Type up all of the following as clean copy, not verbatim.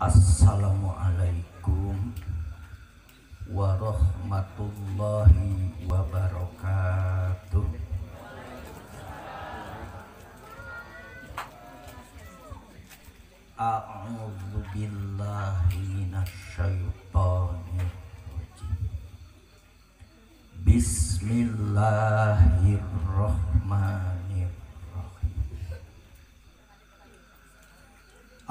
Assalamualaikum warahmatullahi wabarakatuh. A'udzu billahi minasyaitonir rajim. Bismillahirrahmanirrahim.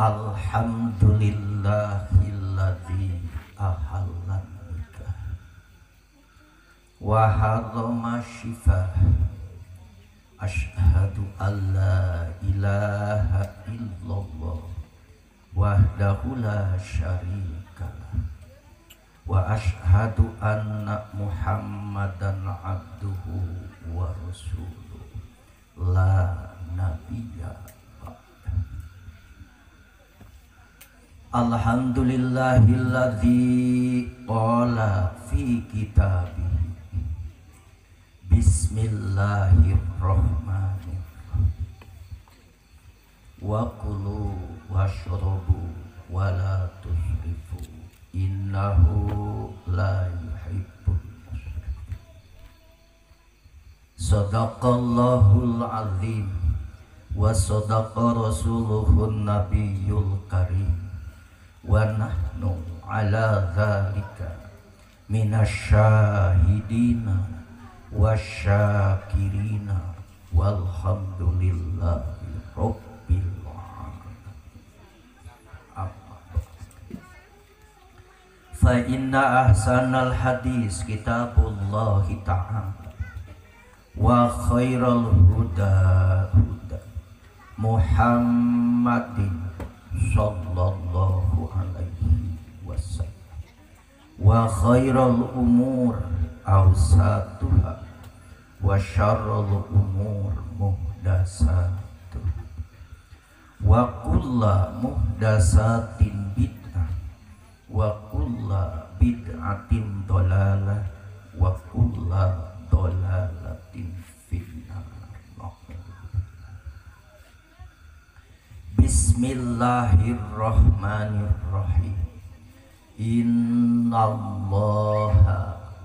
Alhamdulillahilladzi ahallan nikah wa harrama syifah. Asyhadu an la ilaha illallah wahdahu la syarikalah wa asyhadu anna Muhammadan abduhu wa rasuluh la nabiyya. Alhamdulillahilladzi qala fi kitabih Bismillahirrahmanirrahim. Wa kulu washrabu wa la tusrifu innahu la yuhibbul musrifin. Sadaqallahul azim wa sadaqa rasuluhun nabiyyul karim. Wa nahnu ala dzalika minasyahidina wasyakirina walhamdulillahi rabbil alamin. Fa inna ahsanal hadis kitabullahi ta'ala wa khairal huda Muhammadin sallallahu alaihi wasallam wa khairal umur awsatuha wa syarrul umur muhdasatuha wa kulla muhdasatin bid'ah wa kulla bid'atin dolalah wa kulla dolalatin finnar. Bismillahirrahmanirrahim. Innallaha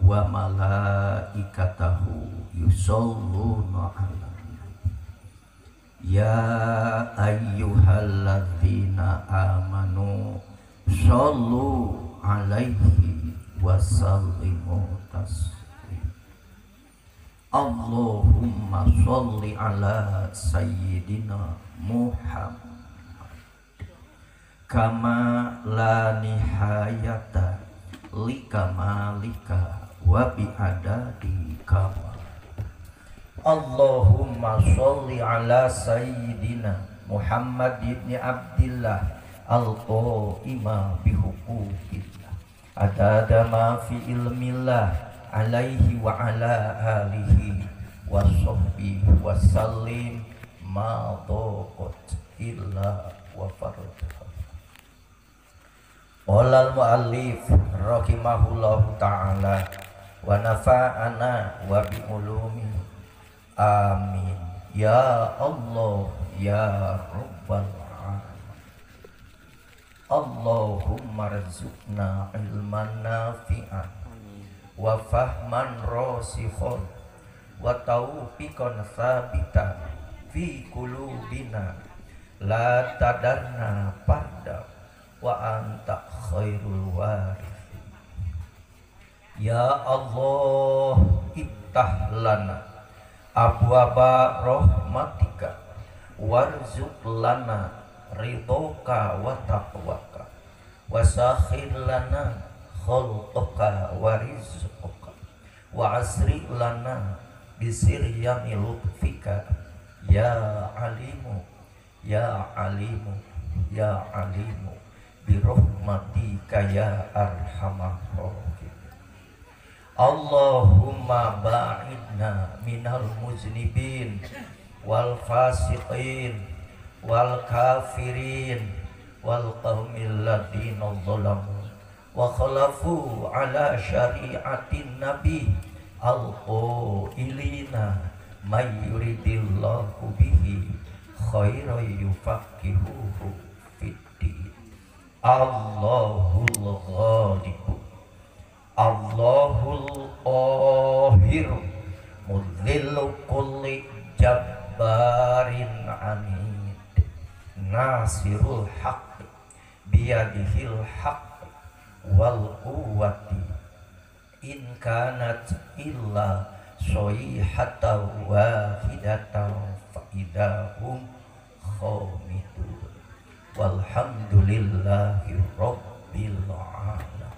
wa malaikatahu yusholluna 'alan nabi. Ya ayyuhalladzina amanu shollu 'alaihi wa sallimu taslima. Allahumma sholli 'ala sayyidina Muhammad kama la nihayata likamalika wa bi'adadi kamal. Allahumma sholli ala sayyidina Muhammad ibn Abdillah al-qa'ima bihuquqillah adada ma fi ilmillah alaihi wa ala alihi wa sahbihi wa sallim ma taqat illa wa fardah. Qala al-muallif rahimahullahu ta'ala wa nafa'ana wa bi ulumi amin ya Allah ya rabbal alamin. Allahumma rzuqna ilman nafi'an wa fahman rasikhan wa taufiqan tsabitan fi qulubina la tadanna pada wa anta khairul warithin. Ya Allah iftah lana abwaba rahmatika warzuq lana ridhoka wa taqwaka wasakhir lana khalqaka wa rizqaka wa asri lana bisiryami lutfika ya alimu ya alimu ya alimu birahmatika ya arhamar rahimin. Allahumma ba'idna minal muznibin wal fasiqin wal kafirin wal qaumil ladina zalamu wa khalafu ala syari'atin nabi al-qailina may yuridillahu bihi khairan yufaqihuhu fiddin. Allahul Ghalibu Allahul Qahir Mudhillu kulli jabbarin anid Nasirul haqq biyadihil haqq wal quwwati in kanat illa soyihatan wahidatan fa'idahum khomidun walhamdulillahi rabbil alamin.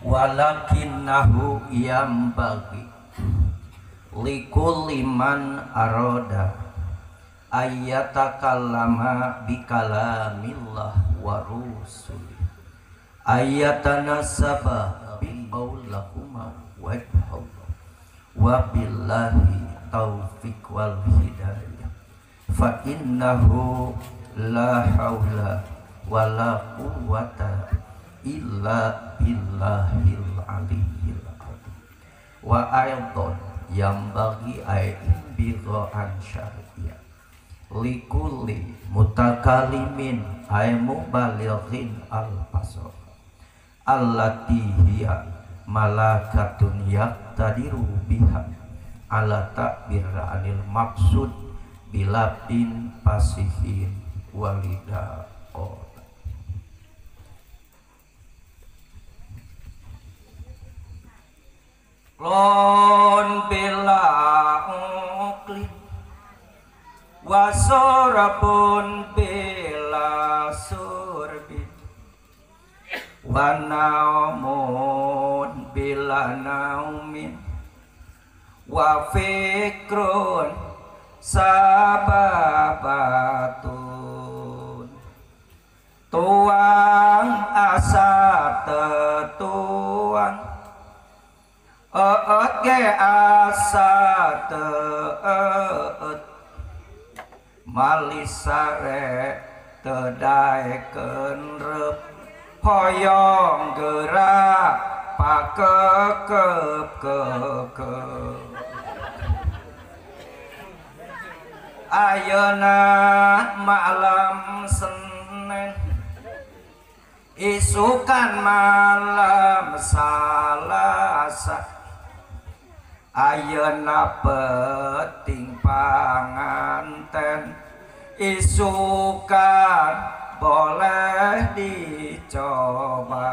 Walakinnahu yambagi likulli man aroda ayyatakallama bikalamillah wa rusuli ayyatanasaba bil qaulahuma wajhallah wa billahi taufiq wal hidayah fa innahu la haula wala quwwata illa billahil aliyyil azim wa aydan yang bagi ayin biro'an syariah likulli mutakalimin ay mubalighin al-fasah allati hiya malakatun yaqtadiru biha ala takbir anil maksud bilabin pasihin walida lon bila uklim wasorabun bila surbin wanaumun bila naumin wa fikrun sababatun tuang asa tetuang ge asa teut malisare tedaekeun reup hoyong gerak pakekep ayeuna malam Senin isukan malam Salasa ayeuna peting panganten isukan boleh dicoba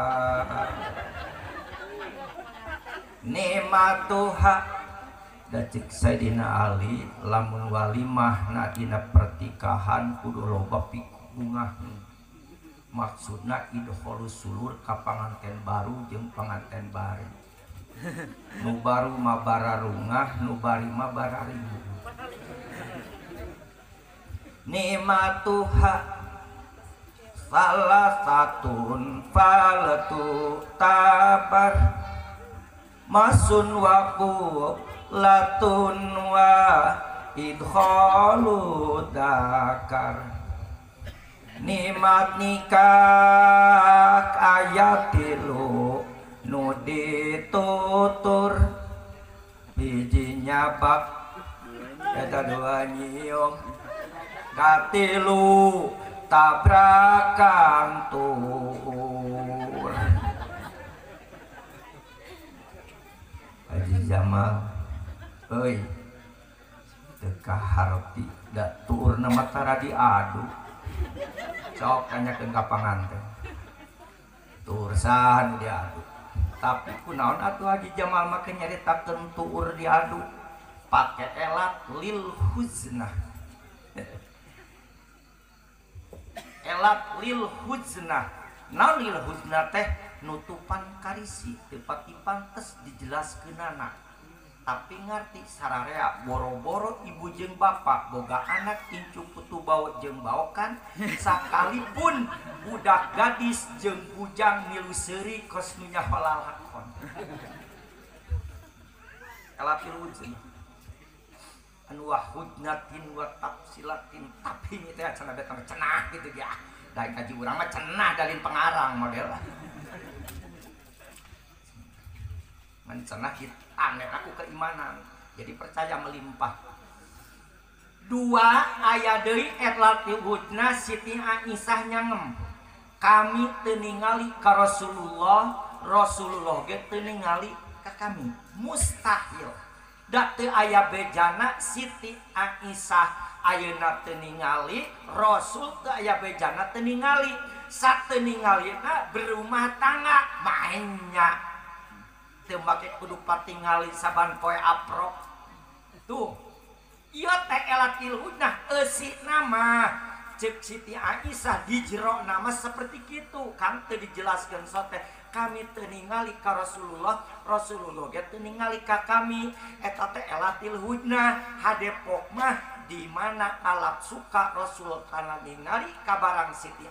nikmatuha dacik Sayyidina Ali lamun walimah na dina pertikahan kudu loba pikungah maksudna idholus sulur ka panganten baru jeung panganten bari nu baru mah bararungah nu bari mah bararibu nikmatuha salah satun falatu tabar masun waku latun wa idkhalu dakar nikmat nikah ayat tilu nu ditutur hiji nyabak eta dua nyium katilu tabrakan tur Haji Jamal euy teu kaharti da tur na matara diadu sok tanyakeun ka panganten tur saha diadu tapi kunaon atuh Haji Jamal mah nyaritakeun tuur diadu pake elat lil huznah elat lil huznah naon lil huznah teh nutupan karisi tepati pantes dijelaskeunana tapi ngarti sararea boro-boro ibu jeung bapak boga anak incu putu bawa jeung baokan sakalipun budak gadis jeung bujang milu seuri kos nu nyaho lalakon kalapil wujud anu wahudnatin wa tafsilatin tapi nya teh cenah datang cenah gitu ya da kaji urang mah cenah dalin pengarang model lah mencenah aneh aku keimanan jadi percaya melimpah dua aya deui etlat hujna Siti Aisyah nyangem kami teu ningali ka Rasulullah ge teu ningali ka kami mustahil da teu aya bejana Siti Aisyah ayeuna teu ningali Rasul teu aya bejana teu ningali sateu ningalina berumah tangga mainnya teu make kudu patingali saban poe aprok tuh ieu teh elatil hujnah eusina mah cek Siti Aisyah di jero nama seperti kitu kan teu dijelaskeun sote kami teu ningali ka Rasulullah ge teu ningali ka kami eta teh elatil hujnah hadepok mah di mana alap suka Rasul kana ningali ka barang Siti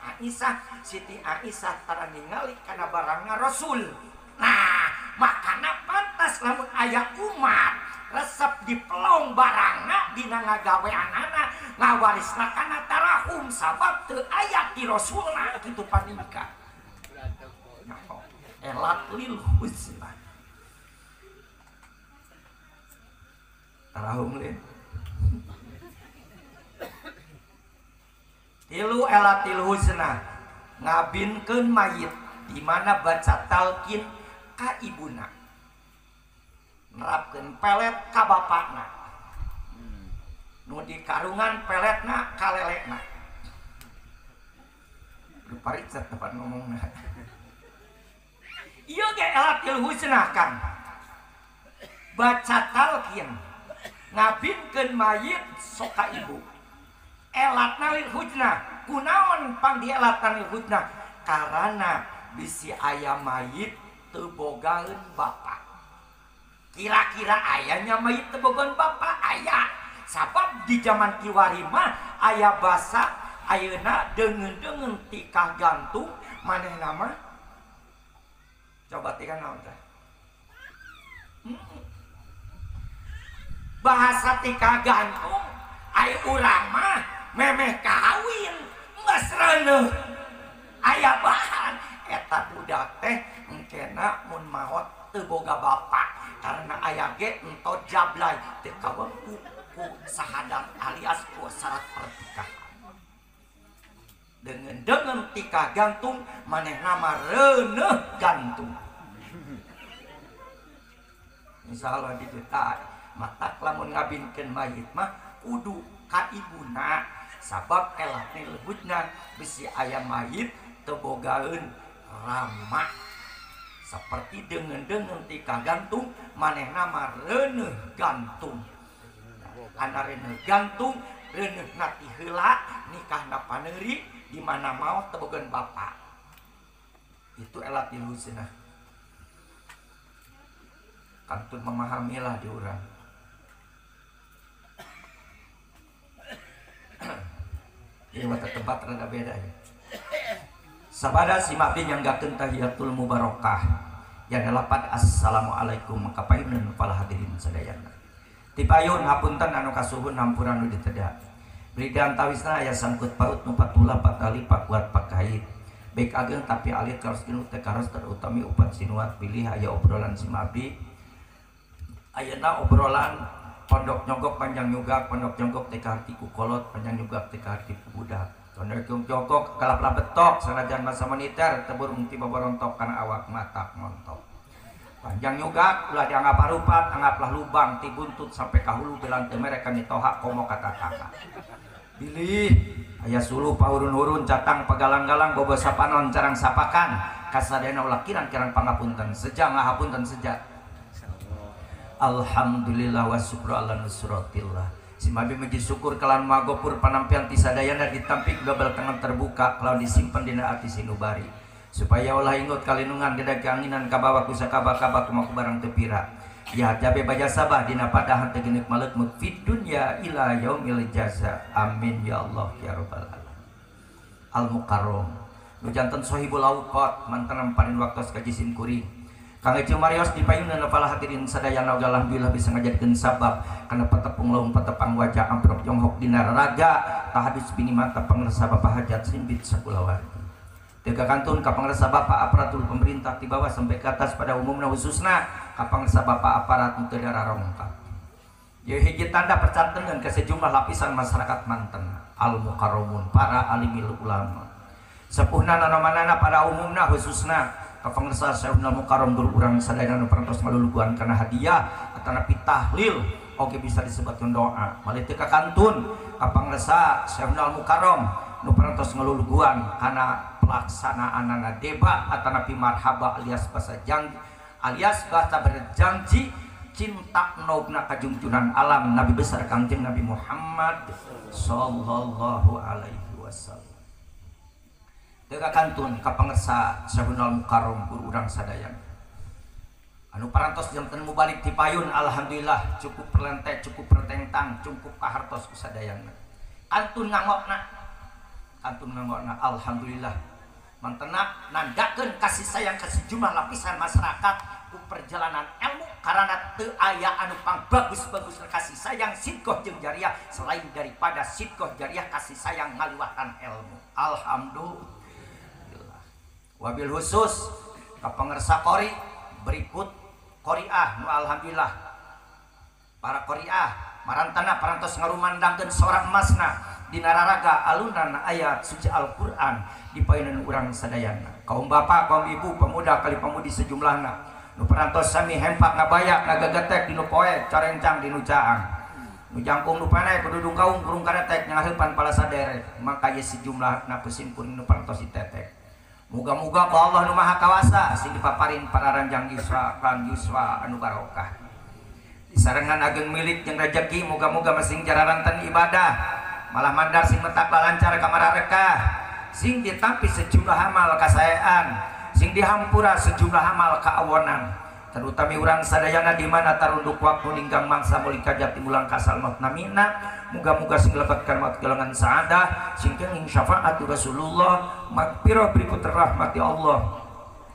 Aisyah tara ningali kana barangna Rasul. Nah makana pantas lamun aya umat resep dipelong barangna dina ngagaweanana ngawarisna kana tarahum sabab teu aya di Rasulna kitu panika elat lil husna tarahum lin tilu elatil husna ngabinkeun mayit di mana baca talqin ka ibuna nerapkeun pelet ka bapakna nu di karungan peletna ka lelekna paricet tepat ngomongna ieu ge elatil husna kan baca talqin ngabinkeun mayit sok ka ibu elatna lil hujna kunaon pang dielatna lil hujna karana bisi aya mayit teu bogaeun bapa kira-kira ayahnya mayit teu bogaeun bapa aya sabab di zaman kiwari mah aya basa ayeuna deungeun-deungeun tikah gantung manehna mah coba tikah naon teh bahasa tikah gantung aya urang mah memeh kawin geus reuneuh aya bahan eta budak teh engkena mun maot teu boga bapa karena aya ge entot jablay teu kawengku ku sahadat alias ku syarat pernikahan dengan tikah gantung manehna mah reuneuh gantung insyaallah diceritain matak lamun ngabinkeun mayit mah kudu ka ibuna sabab elatna lebutna bisi aya mayit teu bogaeun rama seperti deungeun tikah gantung manehna mah reuneuh gantung kana reuneuh gantung reuneuhna ti heula nikahna paneuri di mana maot teu bogaeun bapa itu elatil husna kantun memahamilah di urang ini mata tempat rada beda ya. Sabada si mabdi nyanggakeun tahiyatul mubarakah yang lapan assalamualaikum kapayuneun para hadirin sadayana. Tipayun hapunten anu kasuhun hampura nu diteda. Beridan tawisna aya sangkut paut nu patula patali pakuat pakait. Baik ageng tapi alit karos kinu teh karos terutami upat sinuat pilih aya obrolan si mabdi. Ayeuna obrolan pondok nyogok panjang nyugak pondok nyogok teh karti ku kolot panjang nyugak teh karti ku budak pondok nyogok kalap betok sanajan masa monitor teu burung ti boborontok kana awak matak montok panjang nyugak ulah dianggap harupat anggaplah lubang ti buntut sampai ka hulu belang teu mereka nitoha komo kata kata bilih aya suluh pahurun-hurun catang pagalang-galang bobo sapanon carang sapakan kasadena ulah kirang-kirang pangapunten sejang ngahapunten sejak alhamdulillah wa syukru ala nusratillah si mabi muji syukur kelan magopur panampian ti sadayana ditampik gabal tangan terbuka kalau disimpan dina ati sinubari supaya ulah ingot kalindungan geda keanginan kabawa kusakaba-kaba kumaku barang tepira ya jabe baja sabah dina padahan tegenik malekmut fid dunya ila yaumil jaza amin ya Allah ya rabbal alamin al mukarram nu janten sahibul auqat mantan parin waktu kaji sim kuring Kang Eci Marios dipayungan kepala hadirin sadayana uga alhamdulillah bisa ngajadkeun sabab kana patepung laung patepang wajah amprok jonghok dina raga tahadus bini mata pangresa Bapak hajat simbit sakulawarti tega kantun ka pangresa Bapak aparatur pemerintah di bawah sampai ke atas pada umumna khususna ka pangresa Bapak aparat nu teu dararongkap Ye hiji tanda percantengan ke sejumlah lapisan masyarakat manten al mukarramun para alimil ulama sepuhna nanomanana pada umumna khususna kapangsa Syekhul Mukarram dur urang sadaya nu parantos ngaluluguan kana hadiah atana tahlil oge bisa disebutkeun doa malih teu kakantun kapangsa Syekhul Mukarram nu parantos ngaluluguan kana pelaksanaanana debat atana pi marhaba alias bahasa berjanji cinta nobna kajungjunan alam Nabi besar Kangjeng Nabi Muhammad sallallahu alaihi wasallam. Teu kantun ka pangersa Syekhul Mukarram guru urang sadayana. Anu parantos janten mubalik ti payun alhamdulillah cukup perlente cukup pertengtang cukup kahartos ku sadayana. Kantun ngangokna alhamdulillah. Mantena nandakeun kasih sayang ke sejumlah lapisan masyarakat perjalanan ilmu karena teu aya anu pang bagus-bagus kasih sayang sidqoh jeung jariah selain daripada sidqoh jariah kasih sayang ngaliwatan ilmu. Alhamdulillah. Wabil khusus ka pangersa qori berikut qoriah nu alhamdulillah para qoriah marantana parantos ngarumandangkeun sorak emasna dina raraga alunan ayat suci Al-Qur'an dipayeuneun urang sadayana. Kaum bapak, kaum ibu, pemuda kali pemudi sejumlahna nu parantos sami hempak ngabayak ngagagetek dinu poe carencang dinu caang nu jangkung nu panai kududung kaung kurung karetek nyaheupan pala sadere maka ye sejumlah na pesimpun nu parantos ditetek muga-muga ku Allah nu maha kawasa sing dipaparin para ranjang yuswa kan yuswa anu barokah disarengan ageng milik jeung rejeki muga-muga masing jararanten ibadah malah mandar sing metak lancar kamararekah sing ditampi sejumlah amal kasaean sing dihampura sejumlah amal kaawonan terutami urang sadayana di mana tarunduk waktu ninggang mangsa muling kajati ulang kasal maut namina muga-muga sing lebetkan maut gelangan saadah sing kenging syafaatu Rasulullah magfirah berikut rahmati Allah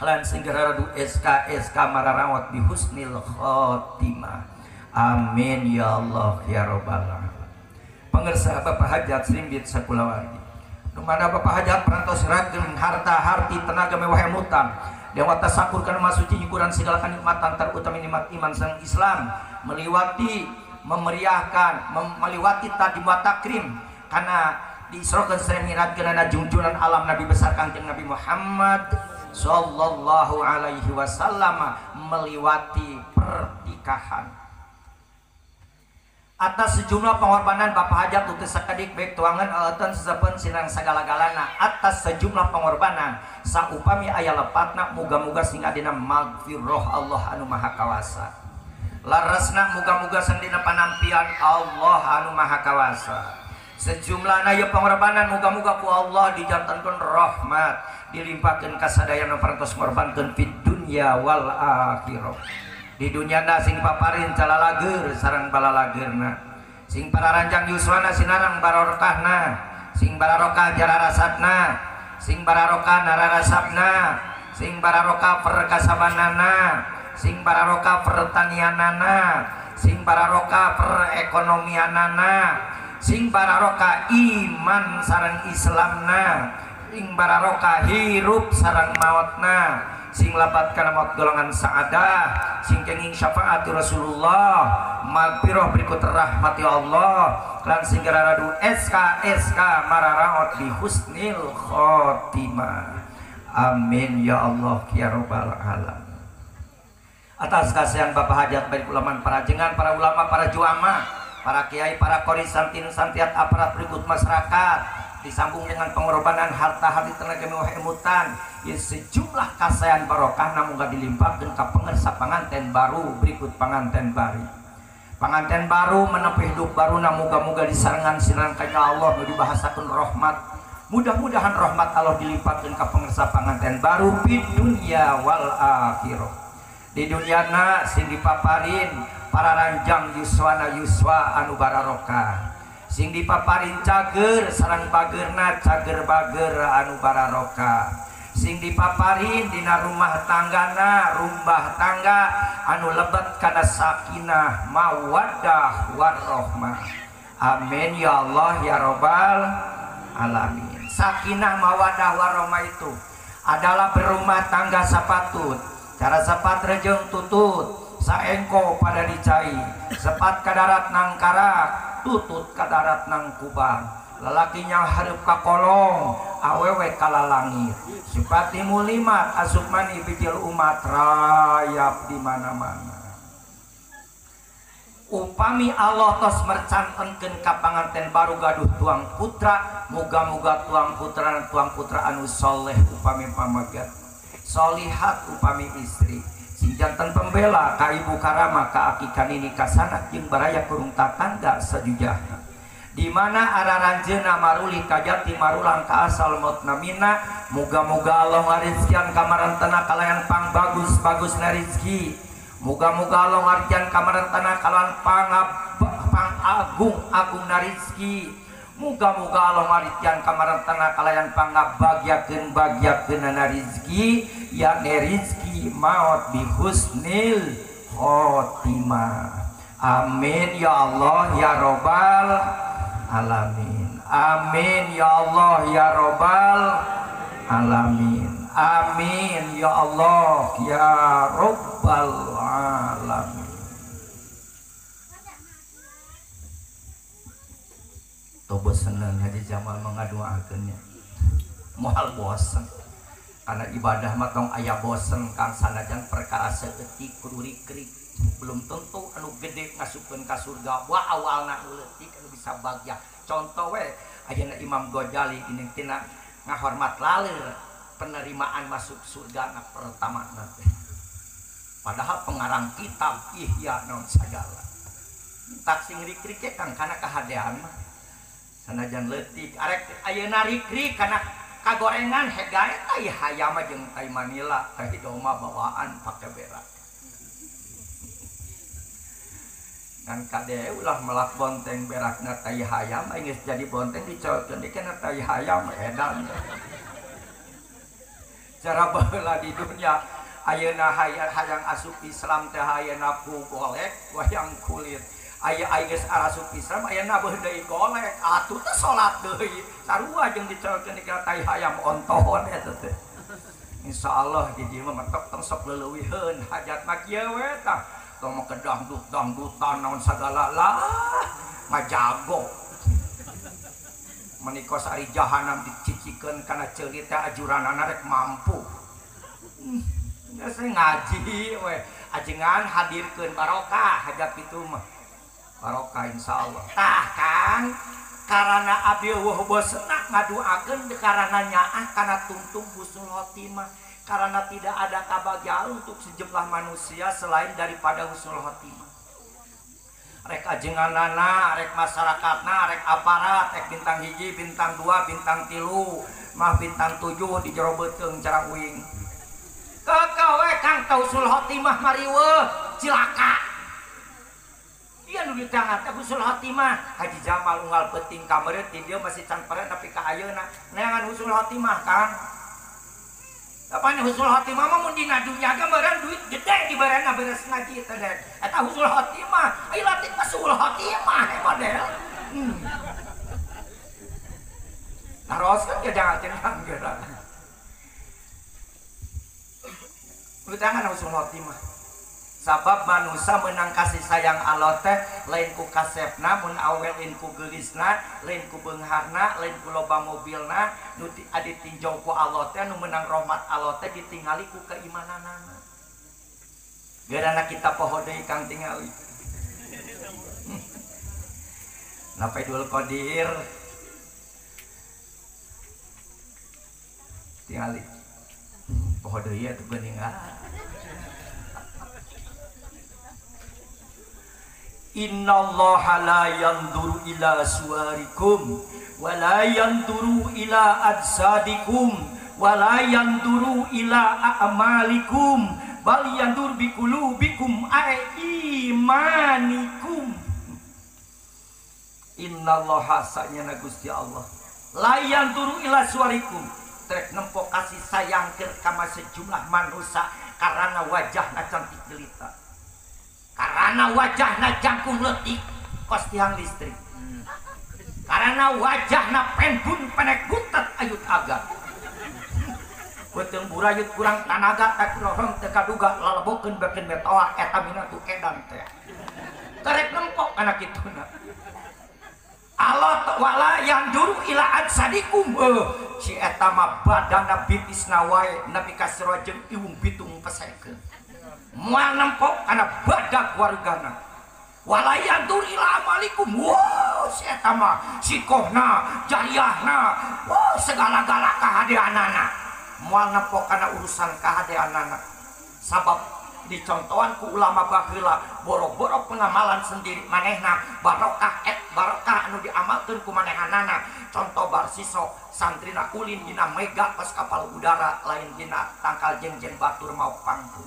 lan sing radu SK mararawat bi husnil khotimah amin ya Allah ya rabbal alamin. Pangersa Bapak Hajat Srimbit Sakulawadi mana Bapak Hajat perantos ragen harta harti tenaga mewah emutan dewa tasakur kana masuci nyukuran segala kenikmatan terutama nikmat iman sang Islam meliwati memeriahkan meliwati tadi wa takrim karena diisrokeun sare miratkeun junjunan alam Nabi besar Kangjeng Nabi Muhammad sallallahu alaihi wasallam meliwati pernikahan atas sejumlah pengorbanan Bapak Hajat utus sakedik baik tuangan eueun sesapeun sinang sagala-galana atas sejumlah pengorbanan saupami aya lepatna muga-muga sing adina magfirah Allah anu maha kawasa larasna muga-muga sandina panampian Allah anu maha kawasa sejumlahna ye pengorbanan muga-muga ku Allah dijantankeun rahmat dilimpahkeun kasadayana parantos ngorbankeun fid dunya wal akhirah di dunia sing paparin calalager sareng balalagerna sing para ranjang yuswana sinarang barokahna sing barokah jararasatna sing barokah nararasapna sing barokah perkasabanana sing barokah pertanianana sing barokah perekonomianana sing barokah iman sareng Islamna sing barokah hirup sareng mautna sing lapat kana maut golongan saadah sing kenging syafaat Rasulullah magfirah berikut rahmati Allah lan sing radu SK mararaot bi husnil khotimah amin ya Allah ya rabbal alamin. Atas kasihan Bapak Hajat baik ulama para jengan para ulama para juama para kiai para qori santin santiat aparat berikut masyarakat disambung dengan pengorbanan harta hati tenaga mewah emutan ya sejumlah kasayan barokah namun gak dilimpahkan ke pengersa panganten baru berikut panganten baru menempuh hidup baru moga-moga disarangan silangkanya Allah dibahasakan rahmat mudah-mudahan rahmat Allah dilimpahkan ke pengersa panganten baru di dunia wal akhirah di dunia sing dipaparin para ranjang yuswa anu bararokah sing dipaparin cager sarang bagerna cager bager anu bararokah sing dipaparin dina rumah tanggana rumbah tangga anu lebet kana sakinah mawaddah warahmah amin ya Allah ya rabbal alamin. Sakinah mawaddah warahmah itu adalah berumah tangga sapatut cara sapat rejeng tutut saengko pada dicai sepat ka darat nang karak tutut ka darat nang kubang lelakinya hareup ka kolong awewe kala langit sipati mulimat asup mani bijil umat rayap di mana-mana. Upami Allah tos mercantenkeun ka panganten baru gaduh tuang putra muga-muga tuang putra anu soleh upami pamagat solihat upami istri sing janten pembela ka ibu karama ka akikan ini kasanak jeung baraya kurung tatangga sajujahna di mana araranjeuna maruli kajati marulang ka asal maut namina muga-muga Allah ngarizkian kamarantana kalayan pang bagus-bagusna rezeki. Muga-muga Allah ngarjan kamarantana kalan pang agung narizki. Muga-muga Allah ngarjan kamarantana kalayan pang bagyakeun narizki yakni rizki maut bi husnil khotimah. Amin ya Allah ya robbal alamin. Amin ya Allah ya robbal alamin. Amin ya Allah ya Rabbal alamin. Tobo seneng Haji Jamal mengaduakeunnya. Moal bosen. Karena ibadah mah tong aya bosen kang sanajan perkara saeutik kudu rikrik. Belum tentu anu gede ngasupkeun ka surga. Wa awalna leutik anu bisa bagja. Contoh we ayeuna Imam Ghazali ini tina ngahormat laleur penerimaan masuk surga anak pertama nanti. Padahal pengarang kitab Ihya non segala tak sing rikrik kang kana kahadean mah sanajan leutik arek ayeuna rikrik kana kagorengan hegae tai hayam jeung tai Manila tai doma bawaan pake berak kan kade ulah melak bonteng berakna tai hayam geus jadi bonteng dicolkeun di kana tai hayam edan. Cara baheula di dunia ayeuna hayang asup Islam teh ayeuna ku golek wayang kulit aya geus arasup Islam ayeuna beuh deui golek atuh teh salat deui sarua jeung dicolkeun di tai hayam ontohon eta teh insyaallah di dieu mah mentok tong sok leuweuheun hajat mah kieu we tah tong mah dangdutan naon sagala lah ngajago menikos ari jahanam dicicikeun kana ceulit teh ajuranana rek mampu. Saya ngaji we ajengan hadirkeun barokah hajat kitu mah. Barokah insyaallah. Tah kan karana abdi eueuh boseuna ngaduakeun karana nyaah kana tungtung husnul khotimah karana tidak ada kabagjaan untuk sejumlah manusia selain daripada husnul khotimah. Rek ajenganana, rek masyarakatna, rek aparat, rek bintang hiji, bintang 2, bintang 3, mah bintang 7 di jero beuteung cara uing. Kekawe kang husnul khotimah mariweuh cilaka. Ieu nu ditangan teh husnul khotimah. Haji Jamal unggal peuting kameureut ti dieu masih can paren tapi ka ayeuna neangan husnul khotimah kan. Apanya husnul khotimah mah mun dina dunya ge meureun duit gede dibarana beres ngaji teh deh. Eta husnul khotimah, ai latih husnul khotimah model. Naroskeun ge jangan cenah geura. Utangan husnul khotimah. Sabab manusia menang kasih sayang Allah teh lain ku kasepna mun awel lain ku geulisna lain ku beungharna lain ku loba mobilna nu ditinjau ku Allah teh nu menang rahmat Allah teh ditingali ku keimananana geurana kita poho deui kang tingali Nafaidul Qadir tingali poho deui atuh geuning Innallaha la yanzuru ila suwarikum wa la yanzuru ila ajsadikum wa la yanzuru ila a'malikum bal yanzuru bi qulubikum ay imanikum. Innallaha sa'nyana Gusti Allah la yanzuru ila suwarikum trek nempo kasih sayang keur ka sejumlah manusia karena wajahna cantik jelita karena wajahna jangkung leutik kos tiang listrik karena wajahna penbun penek gutet ayut agak beuteung burayut kurang tanaga tak lorong teu kaduga lalebokeun beken betoa eta minatu edan teh karek nempok kana kituna Allah wala yang juru ila adsadikum si eta mah badana bitisna wae nabi kasro jeung iung bitung pesekeun moal nempok kana badak wargana wala yang juru ila amalikum wow si eta mah sikohna jariahna wow segala-gala kahadeanana moal nempok kana urusan kahadeanana sabab dicontohan ku ulama baheula boro-boro pengamalan sendiri manehna barokah anu diamalkeun ku manehanana contoh barsiso santrina ulin dina mega pas kapal udara lain dina tangkal jengjeng batur mau pangku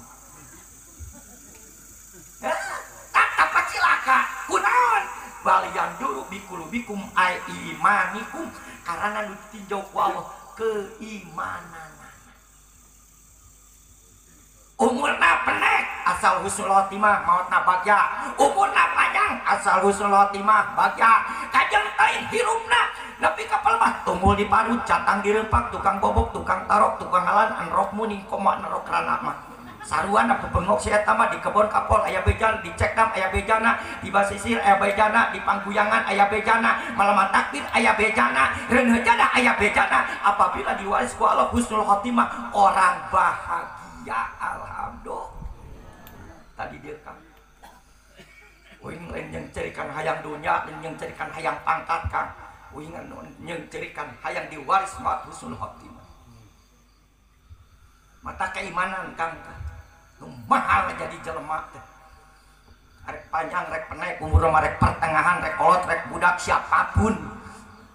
kata pacilaka kunaon balian dulu bikulubikum ai imanikum karena nu ditinjau ku Allah keimanan umurna pendek asal husnul khotimah mautna bagja umurna panjang asal husnul khotimah bagja kajeng tain hirupna nepi ka pelmah tunggul di parut catang dirempak tukang bobok tukang tarok tukang alan anrok muning komo nerok rana mah saruana bebengok si eta mah di kebon kapol aya bejan di cekdam aya bejana di basisir aya bejana di pangkuyangan aya bejana malaman takbir aya bejana reuneuh jana aya bejana apabila diwaris ku Allah husnul khotimah orang bahagia ya alhamdulillah tadi dia kan uing lain yang cerikan hayang dunia dan yang cerikan hayang pangkat kan uing yang cerikan hayang diwaris mat husnul khotimah mata keimanan kan mahal jadi jelema teh rek panjang rek pendek umur rek pertengahan rek kolot rek budak siapapun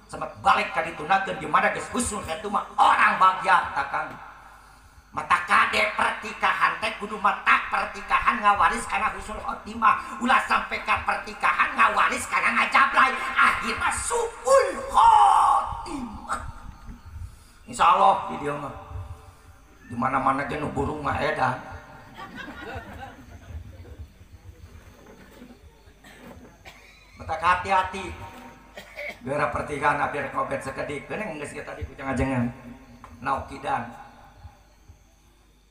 sempat balik ka ditunakeun di mana geus husnul khotimah orang bahagia takang mata kade pertikahan teh kudu mata pertikahan ngawaris karena husnul khotimah ulah sampai ke pertikahan ngawaris karena ngajablay akhirnya suul khotimah insyaallah di dia mah di mana-mana ge nu burung mah edan mata hati-hati gara pertikahan abdi rek ngobet sakedik keuneng geus kita tadi kucang ajengan naukidan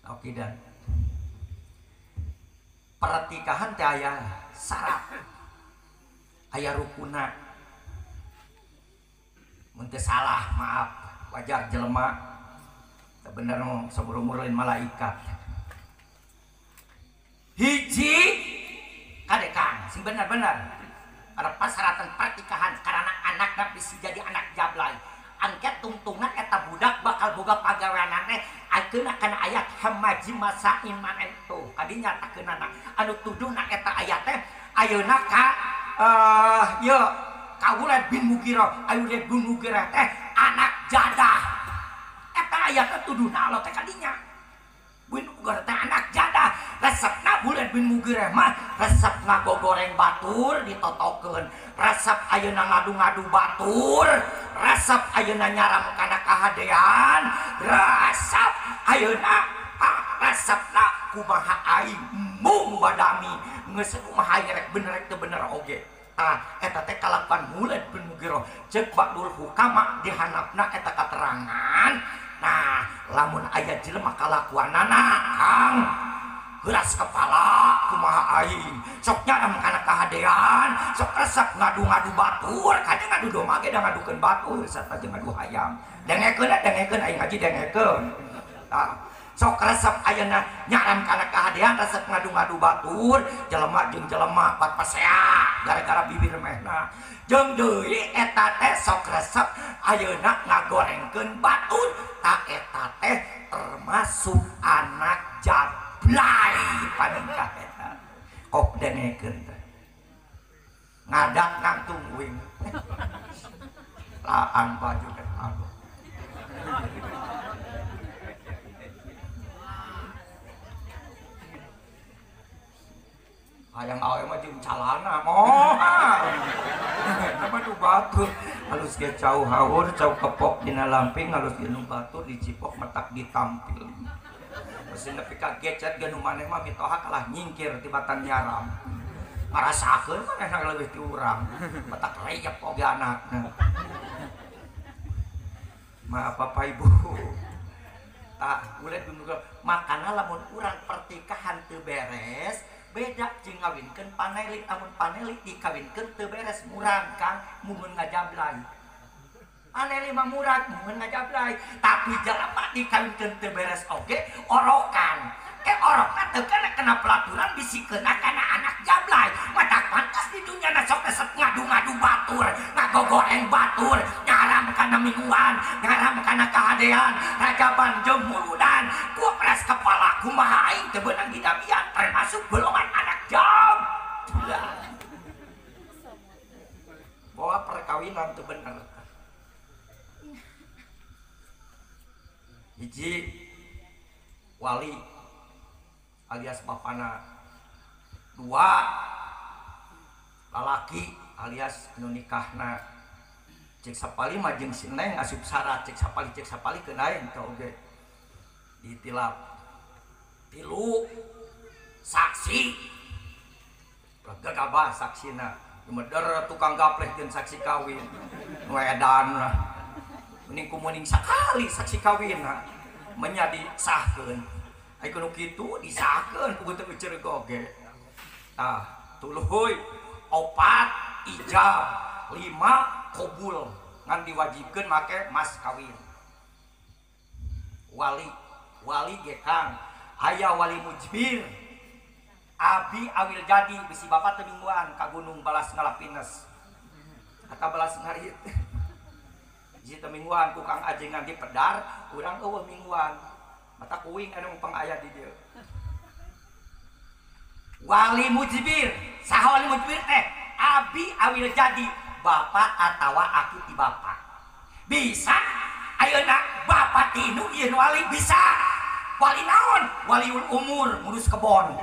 oke dan pertikahan teh aya syarat aya rukuna mun teu salah maaf wajar jelema teu bener saumur-umur lain malaikat hiji kadekang sing bener-bener ada persyaratan pertikahan karena anak bisa jadi anak jablay angket tungtungan eta budak bakal boga pagaweanan teh ayeuna kana ayat hamaji masa iman itu kadi nyatakeunana anu tuduhna eta ayat teh ayeuna ka ye Kawulad bin Mughirah Aulad bin Mughirah teh anak jadah eta ayat teh tuduhna Allah teh kadinya bin Mughirah teh anak jadah resepna Aulad bin Mughirah mah resep ngagogoreng batur ditotokeun resep ayeuna ngadu-ngadu batur resep ayeuna nyaram kana kahadean resep ayeuna resepna kumaha aing mung badami geus kumaha rek bener rek teu bener oge eta teh kalakuan Aulad bin Mughirah ceuk Ba'dul Hukama dihanapna eta katerangan nah lamun aya jelema kalakuanana Kang geras kepala kumaha aing sok nyaram kana kahadean sok resep ngadu-ngadu batur kadang ngadu domba ge da ngadukeun batur sarta jeung ngadu hayam dengekeun aing ngaji dengekeun sok resep ayeuna nyaram kana kahadean resep ngadu-ngadu batur jelema jeung jelema pat pasea gara-gara bibir mehna jeung deui eta teh sok resep ayeuna ngagorengkeun batur ta eta teh termasuk anak jablay paningkah eta kok dengekeun teh ngadak nang tungguing laan baju teh aduh hayang awe mah jeung calana moal nama nu batur halus ge cau haur cau kepok dina lamping halus ge nu batur dicipok metak ditampil mesin nepi ka gecet ge nu maneh mah mitoha kalah nyingkir tibatan nyaram ngarasakeun manehna leuwih ti urang metak reyep oge anakna maaf Bapak Ibu Ulah dulu makana lamun urang pertikahan teu beres beda jeung ngawinkeun panelik. Amun panelik dikawinkeun teu beres murang Kang mumun ngajablay. Panelik mah murang mumun ngajablay, tapi jelema dikawinkeun teu beres oge orokan. Orokna teu kena pelaturan bisikeun kana anak jablay. Mata pantas di dunya na sok esep ngadu-ngadu batur, ngagogoreng batur, ngaram kana mingguan, ngaram kana kahadean, rajaban jeung muludan. Ku pres kepala kumaha aing teu beunang didabian termasuk golongan anak jam. Bahwa perkawinan teu bener. Hiji wali alias bapana, 2 lalaki alias nu nikahna cek sapali mah jeung si Neng asup syarat cek sapali keun aing teh oge ditilap. 3 saksi gagabah saksina meuder tukang gapleh jeung saksi kawin nu edan mending kumuning sakali saksi kawin menyadi sahkeun. Ai kudu kitu disahkeun ku teu euceureuh oge. Tuluy 4 ijab, 5 qabul ngan diwajibkeun make mas kawin. Wali ge Kang aya wali mujbir. Abi awil jadi bisi bapak teu mingguan ka gunung balas ngalapines. Kata balas ngarit. Hiji teu mingguan ku Kang ajengan di pedar, urang eueuh mingguan. Mata kuing anu mumpang aya di dieu. Wali mujbir, saha wali mujbir teh? Abi awil jadi bapak atawa aku ti bapak. Bisa ayeuna bapak tinu ieu wali bisa. Wali naon? Waliul umur, ngurus kebon.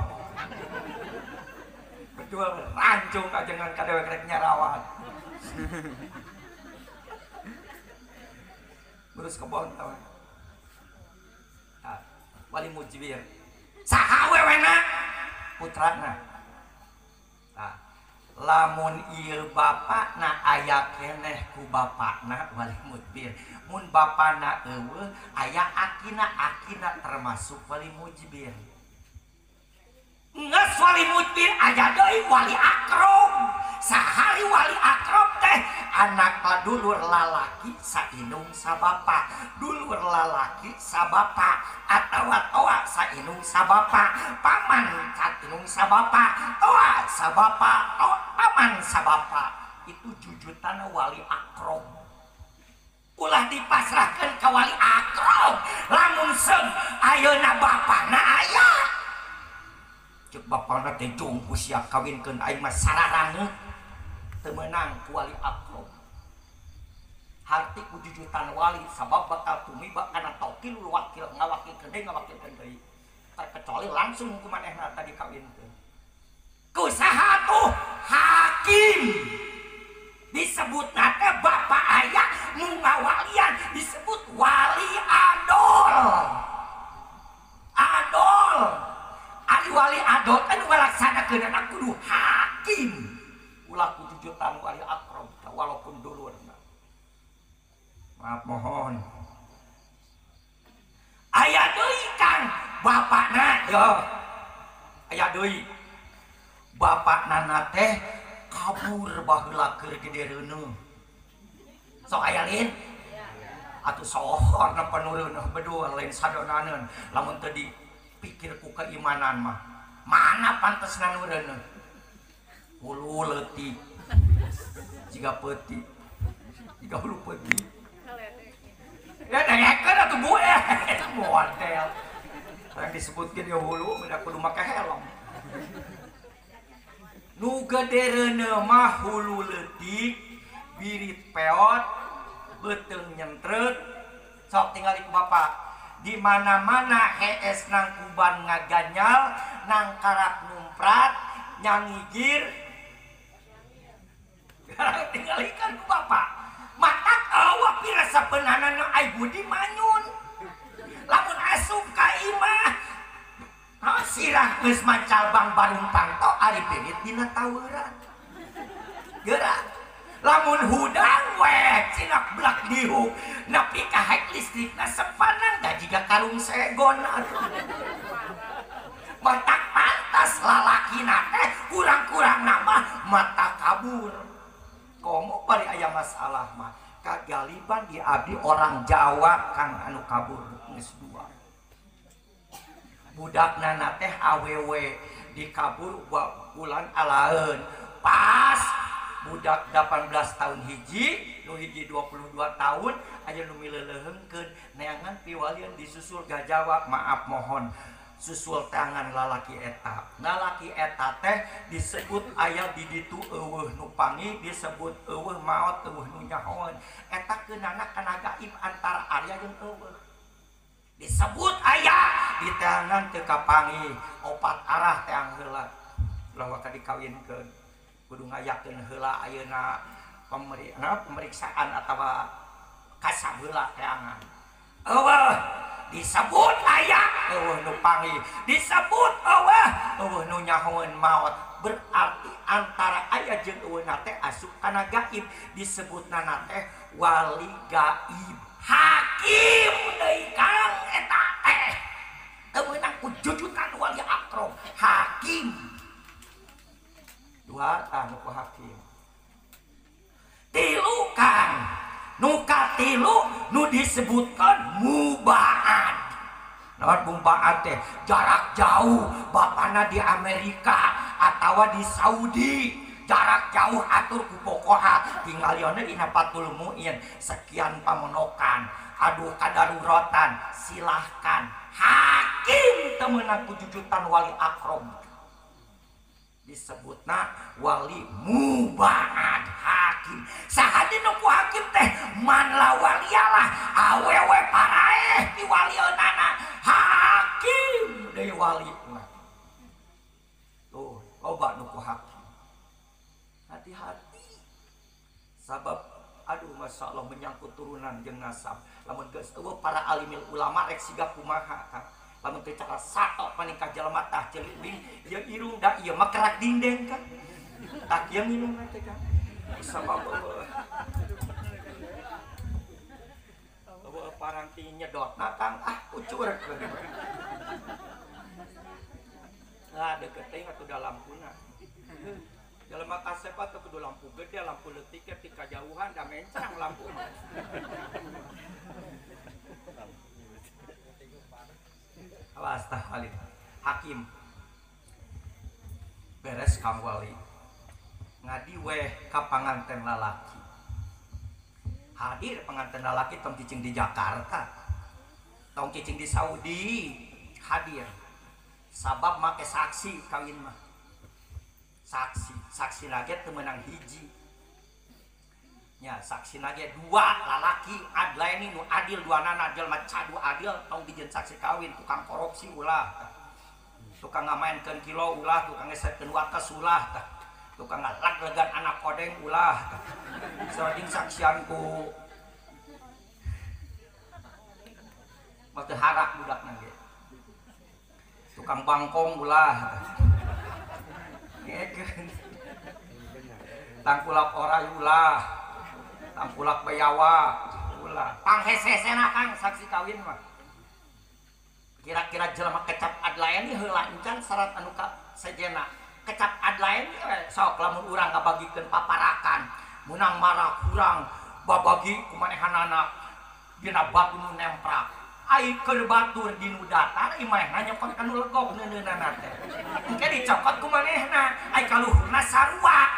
Betul, rancung ajengan ka dewek rek nyarawat. Ngurus kebon tawa. Wali mujbir saha wewena putrana. Lamun ieu bapakna aya keneh ku bapakna wali mujbir, mun bapana eueuh aya akina termasuk wali mujbir. Nges wali mujbir aya deui wali akrom. Sahari wali akrom teh anak dulur lalaki sainung sabapa, dulur lalaki sabapa, atawa toa sainung sabapa, paman sainung sabapa, toa sabapa, paman sabapa. Itu jujutan wali akrom. Ulah dipasrahkeun ka wali akrom. Lamun seung ayeuna bapana aya. Cek bapana teh jongku sia kawinkeun aing mah sararangeun. Teu meunang ku wali akrom. Harti ku jujutan wali sabab bakal tumiba kana tokil wakil ngawakilkeun deui. Kecuali langsung ku manehna tadi kawinkeun. Ku saha tuh hakim. Disebutna teh bapak aya nu ngawalian disebut wali adol. Ari wali adol kan ngalaksanakeunna kudu hakim. Ulah ku jujutan wali akrom walaupun dulurna. Maaf mohon. Aya deui Kang bapakna yo. Aya deui. Bapakna teh kabur baheula keur di dereuneung. Sok aya lin? Atuh sohorna penureuneuh bedul lain sadonaneun lamun teu dipikir ku keimanan mah. Mana pantesna nureuneuh? Hulu leutik jiga peuti jiga hulu peuti ya dengekeun atuh bueh model yang disebutkeun ya hulu beda kudu make helm nu gedereuneuh mah hulu leutik birit peot beuteung nyentreut sok tinggal ku bapak di mana-mana hees nang kuban ngaganyal nang karak numprat nyangigir tinggalikan ku bapak matak awak pirasa penanana ai budi manyun lamun asup ka imah sirah geus mancal bang barumpang to ari pirit dina taweuran geura lamun hudang we cinak blak dihu nepi ka hek listrikna sepanang da jiga karung segon atuh. Matak pantas lalakina teh kurang-kurang nama mata kabur. Komo bari aya masalah mah kagaliban di abdi orang Jawa kang anu kabur geus dua. Budakna na teh awewe dikabur bulan alaeun. Pas budak 18 tahun hiji, nu hiji 22 tahun aja nu mileuleungkeun neangan piwalian disusul gajawa. Maaf mohon susul tangan lalaki eta. Lalaki eta teh disebut aya di ditu eueuh nu pangi, disebut eueuh maot, eueuh nu nyahoan. Eta keunana kana gaib antara Arya jeung eueuh. Disebut aya di tangan teu kapangi, opat arah teh heula. Lawa ka dikawinkeun kudu ngayakeun heula ayeuna pemeriksaan atawa kasabeula teangan. Eueuh disebut aya eueuh nu pangi, disebut eueuh nu nyahoeun maot. Berarti antara aya jeung eueuh na teh asup kana gaib, disebutna teh wali gaib. Hakim deui kang eta teh teu meunang ku jujutan wali akrom. Hakim dua anu ku hakim. Tilu kang nu katilu nu disebutkan mubaad. Naon mubaad teh? Jarak jauh, bapana di Amerika atawa di Saudi. Jarak jauh atur ku pokoha tinggalionna dina Fathul Muin sekian pamonokan. Aduh kadaruratan silahkan. Hakim teu meunang ku jujutan wali akrom. Disebutna wali mubaad hakim. Saha dina ku hakim teh man la walialah awewe paraeh di walieunana hakim deui wali. Tuh loba nu ku hakim. Hati-hati sabab aduh masya Allah menyangkut turunan jeung nasab. Lamun geus eueuh para alimil ulama rek siga kumaha kan. Lamun teu cara sato panikah jelema tah celiling ieu irung da ieu mah kerak dinding kan. Tak ieu minum teh kan. Sabab eueuh paranti nyedotna kang ucur. Lah deukeut teh atuh da lampuna. Jelema kasepat teu kudu lampu gede, lampu leutik ti kajauhan da mencang lampu. Awas tah wali. Hakim beres kam wali ngadi weh ka panganten lalaki. Hadir panganten lalaki tong cicing di Jakarta, tong cicing di Saudi hadir. Sabab make saksi kawin mah. Saksi lagi teu meunang hiji. Nya saksi lagi dua lalaki adlaini nu adil duanana jelema cadu adil tong dijieun saksi kawin. Tukang korupsi ulah, tukang ngamaenkeun kilo ulah, tukang ngesetkeun wates ulah, tukang ngalaglegan anak kodeng ulah. Sareng saksian ku mah teu harak budakna ge. Tukang bangkong ulah. Tangkulak orai ulah, tangkulak bayawa ulah, panghese-hesena kang saksi kawin mah. Kira-kira jelema kecap adlayan ieu heula encan syarat anu ka sejena. Kecap adlayan sok lamun urang ngabagikeun paparakan, munang marah urang babagi kumanehanana dina batu nu nemprak. Ai keur batur di nu datar imahna nyokot ka nu legok neuneunana teh. Engke dicokot ku manehna, ai kaluhurna sarua.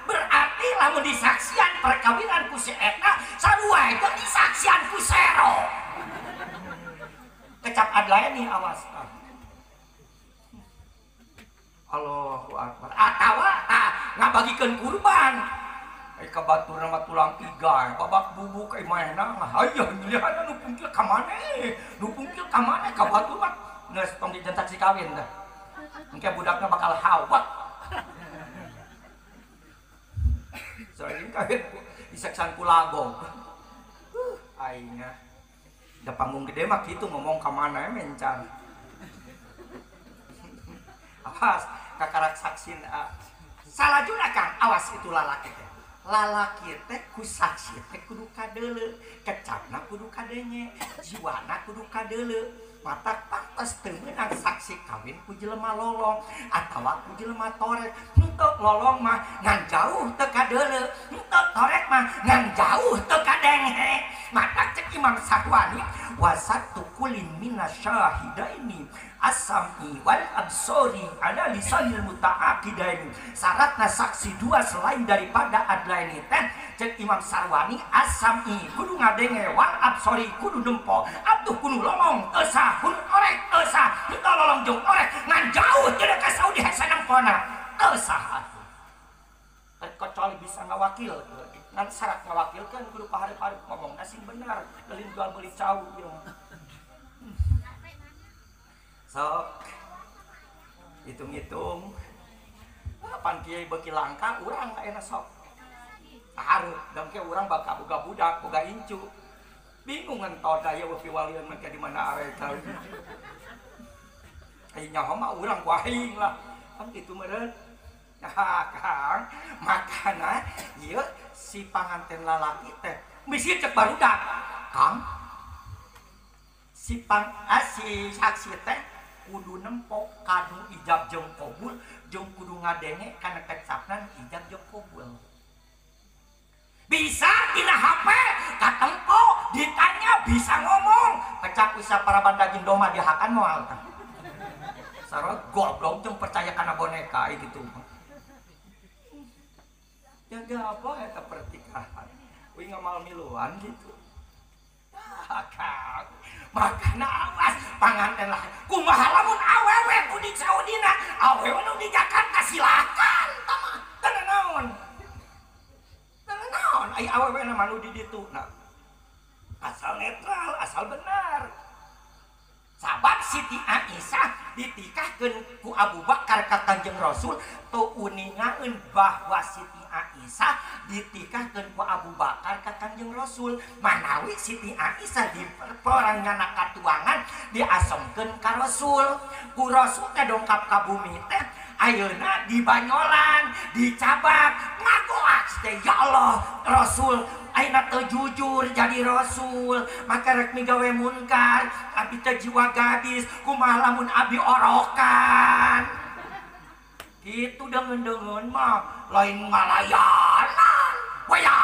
Berarti lamun disaksian perkawinan ku si eta, sarua itu disaksian ku sero. Kecap adlayan nih awas. Allahu Akbar. Atawa ngabagikeun kurban. Ai ka batur nama tulang tiga, babak bubuk ai mahna hayeuh nyilihan nu pungkil ka maneh. Nu pungkil ka maneh ka batur mah geus tong dijentak si kawin teh. Engke budakna bakal hawat. Soalnya kawin diseksan ku lagong. Aingna da panggung gede mah kitu ngomong ka maneh mencan. Awas kakarak saksin salajuna Kang, awas itu lalaki teh. Lalaki teh ku saksi teh kudu kadeuleu, kecapna ku kudu kadenge jiwana kudu kadeuleu mata pantes teu meunang saksi kawin ku jelema lolong atawa ku jelema torek henteu lolong mah ngan jauh teu kadeuleu henteu torek mah ngan jauh teu kadenge mata cek Imam Syahwani wasatu kulin minasyahidaini as-sam'i wal absori ala lisanil muta'aqidaini syaratna saksi dua selain daripada adlaini teh cek Imam Syahwani as-sam'i kudu ngadenge wal absori kudu nempo atuh kudu lolong esa kun orek esa henteu lolong jeung orek ngan jauh teu ka Saudi hasanang kona esa kecuali bisa ngawakil ngan syarat ngawakilkeun kudu pahareup-hareup ngomong sing bener leuwih jual beli cau ieu sok hitung-hitung pan kiai beuki langka urang ayeuna sok hareup dengke urang bakal boga budak boga incu bingung entod aya wapi walian mah di mana are tah ai nyaho mah urang ku aing lah kan kitu meureun Kang makana ieu si panganten lalaki teh bisi cek barudak Kang si saksi teh kudu nempo kanu ijab jeung qabul jeung kudu ngadenge kana kecapnan ijab jeung qabul bisa dina HP katempo ditanya bisa ngomong pecak bisa para bandagin doma dihakan moal tah sarua goblok jeung percaya kana boneka gitu jaga apa eta pertikahan uing ngamal miluan gitu Kang makana awas panganten lah kumaha lamun awewe ku di Saudina awewe nu di Jakarta silakan tamah teu naon ai awewe na manu di ditu nah asal netral asal benar sabab Siti Aisyah ditikahkeun ku Abu Bakar ka Kanjeng Rasul tu uningaeun bahwa Siti Aisyah ditikahkeun ku Abu Bakar ka Kanjeng Rasul manawi Siti Aisyah di peranganna katuangan diasemkeun ka Rasul ku Rasul teh dongkap ka bumi teh ayeuna di Banyolan di Cabak ngagoas teh ya Allah Rasul ayeuna teu jujur jadi Rasul maka rek migawe munkar abi teh jiwa gadis kumaha lamun abi orokan itu deungeun mah lain ngalayanan waya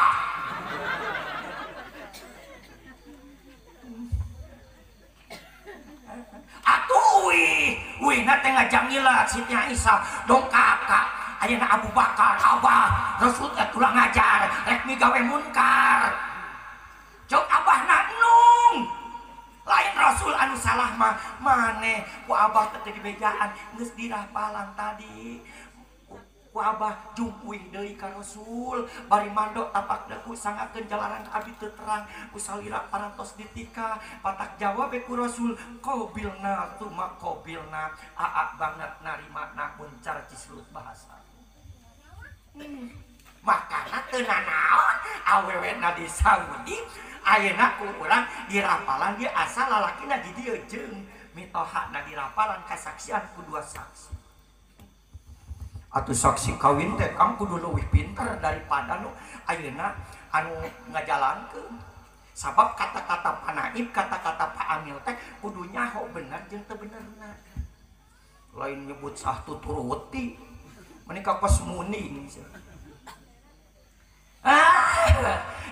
atuh wih na teh ngajamilah Siti Aisyah dongkap ka ayeuna Abu Bakar abah Rasul teh tulang ngajar rek migawe munkar cok abah nanung lain Rasul anu salah mah maneh ku abah teh dibejaan geus dirapalan tadi ku abah jungkuing deui ka Rasul bari mandok tapak deku sangakeun jalaran abi teu terang ku salira parantos ditika patak jawab ku Rasul qabilna tuma qabilna aa banget narima na muncar cislut bahasa makana teu nanaon awewena di Saudi ayeuna ku urang dirapalan dia asal lalakina di dieu jeung mitohana dirapalan kasaksian ku dua saksi atuh saksi kawin teh Kang kudu leuwih pinter daripada nu ayeuna anu ngajalankeun sabab kata-kata panaib kata-kata Pak Amil teh kudu nyaho bener jeung teu benerna lain nyebut sah tuturuti menika kos muning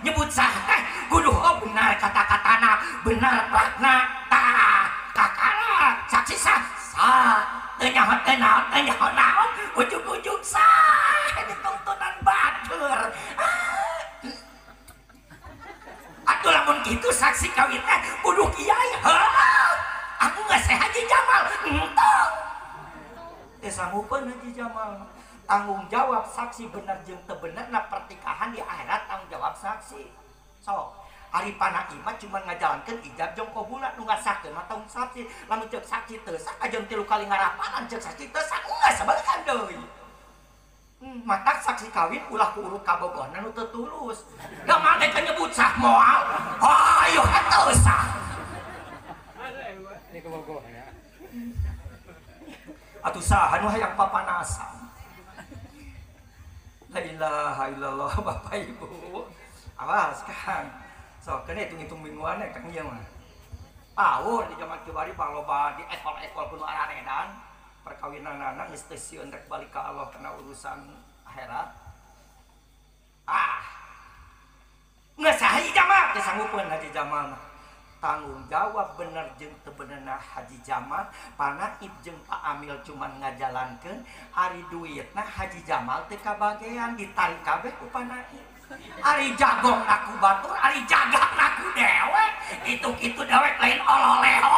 nyebut sah teh kudu benar kata-katana benar prakna tah kakara saksi sah nyaho naon ujug-ujug sah ditontonan batur atuh lamun kitu saksi kawin teh kudu kiai aku geus sehat Haji Jamal entong teh sanggupeun Haji Jamal tanggung jawab saksi bener jeung teu benerna pertikahan di akhirat tanggung jawab saksi sok Ari Panaima cuma ngajalankeun ijab jeung qabulna nu ngasahkeun mah tanggung saksi lamun ceuk saksi teu sah ajeun 3 kali ngarapalan ceuk saksi teu sah geus sabeukan deui matak saksi kawin ulah ku urut kabogona nu teu tulus da mangke teh nyebut sah moal ayo teu sah ini kabogona atuh saha nu hayang papanasan la ilaha illallah Bapak Ibu awas Kang so kene hitung-hitung mingguan Kang ieu mah pawur di zaman kibari paloba di ekol-ekol kudu araredan perkawinanana geus teu sieun rek balik ka Allah kana urusan akhirat nggak sah Haji Jamal kesanggupan Haji Jamal tanggung jawab bener jeung teu benerna Haji Jamal panaib jeung Pak Amil cuman ngajalankeun ari duitna Haji Jamal teu kabagean ditarik kabeh ku panaib ari jagong naku batur ari jagak naku dewek itu dewek lain ololeho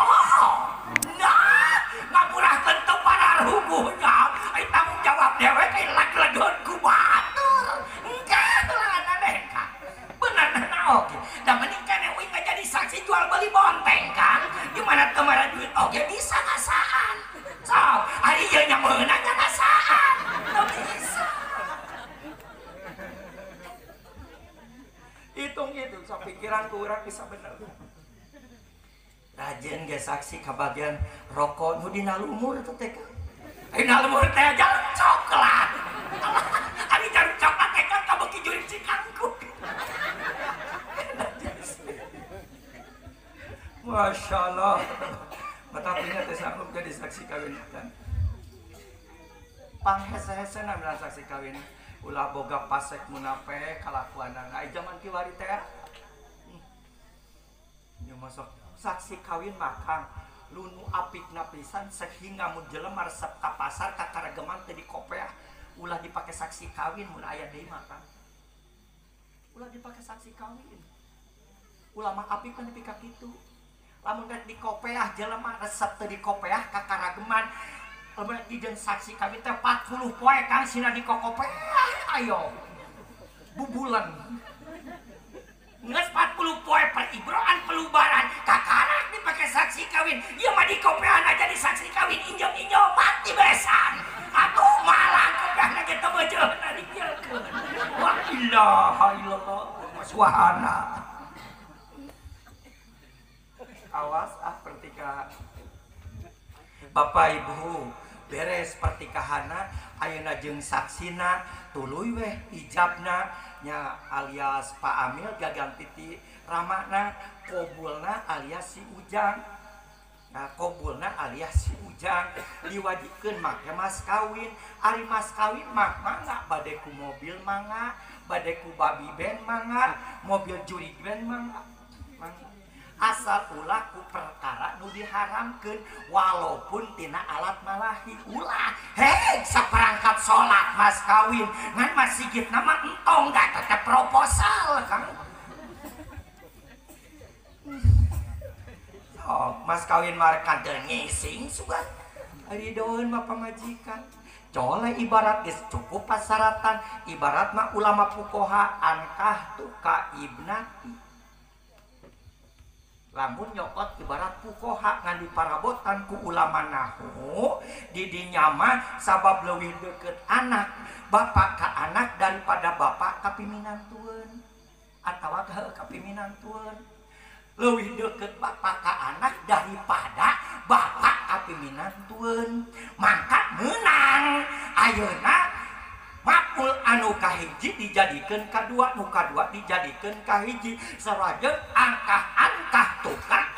nah ngapurahkeun teu para rubuhnya ai tanggung jawab dewek ai lag-lagon ku batur engke lah neka bener oke da mending kan euy jadi saksi jual beli bonteng kan gimana kemarin duit oke bisa ngasaan so ari ieu nya meunang nya ngasaan teu bisa hitung gitu so pikiran kurang bisa bener rajin ge saksi kabagian rokok nu dina lumur itu teh dina lumur teh jalan coklat ari jalan coklat teh kan kabeuki jurik cikangkuk Masya Allah matapinya teh sanggup jadi saksi kawin kan panghese-hesena bilang saksi kawin ulah boga pasek munape kalakuanan ai zaman kiwari teh nya masuk saksi kawin makang lunu apikna pisan sehingga mun jelema resep ka pasar ka karageman teh dikopeah ulah dipake saksi kawin mun aya deui makang ulah dipake saksi kawin ulama apik kan dipika kitu lamun rek dikopeah jelema resep teh dikopeah ka karageman lamun dijeun saksi kawin teh 40 poe Kang sina dikokopeah ayo bubulan nges 40 poe per ibroan pelubaran kakarak dipake saksi kawin ieu mah dikopean aja di saksi kawin injom-injom mati besan atuh malah kopehna ge teu beujeuna dipieulkeun wa ilaha illallah subhana awas pertikahan Bapak Ibu beres pertikahanna ayeuna jeung saksina tuluy weh ijabna nya alias Pak Amil gagang titi ramana kobulna alias si Ujang nah kobulna alias si Ujang diwajibkeun make mas kawin ari mas kawin mah mangga bade ku mobil mangga bade ku babi ben mangga mobil jurig ben mangga asal ulah ku perkara nu diharamkeun walaupun tina alat malahi ulah hei saperangkat salat mas kawin ngan masjid nama entong gak tetep proposal Kang oh mas kawin mareka teu ngising sugan ari doeun mah pamajikan coleh ibarat geus cukup pasaratan ibarat mah ulama fuqaha ankah tu ka ibnati lamun nyokot ibarat fuqaha ngan diparabotan ku ulama nahwu di dinya mah sabab leuwih deukeut anak bapak ka anak daripada bapak ka piminantueun atawa ka piminantueun leuwih deukeut bapak ka anak daripada bapak ka piminantueun mangkat meunang ayeuna makul anu kahiji dijadikeun kadua nu kadua dijadikeun kahiji sarajeng angkah-angkah tukang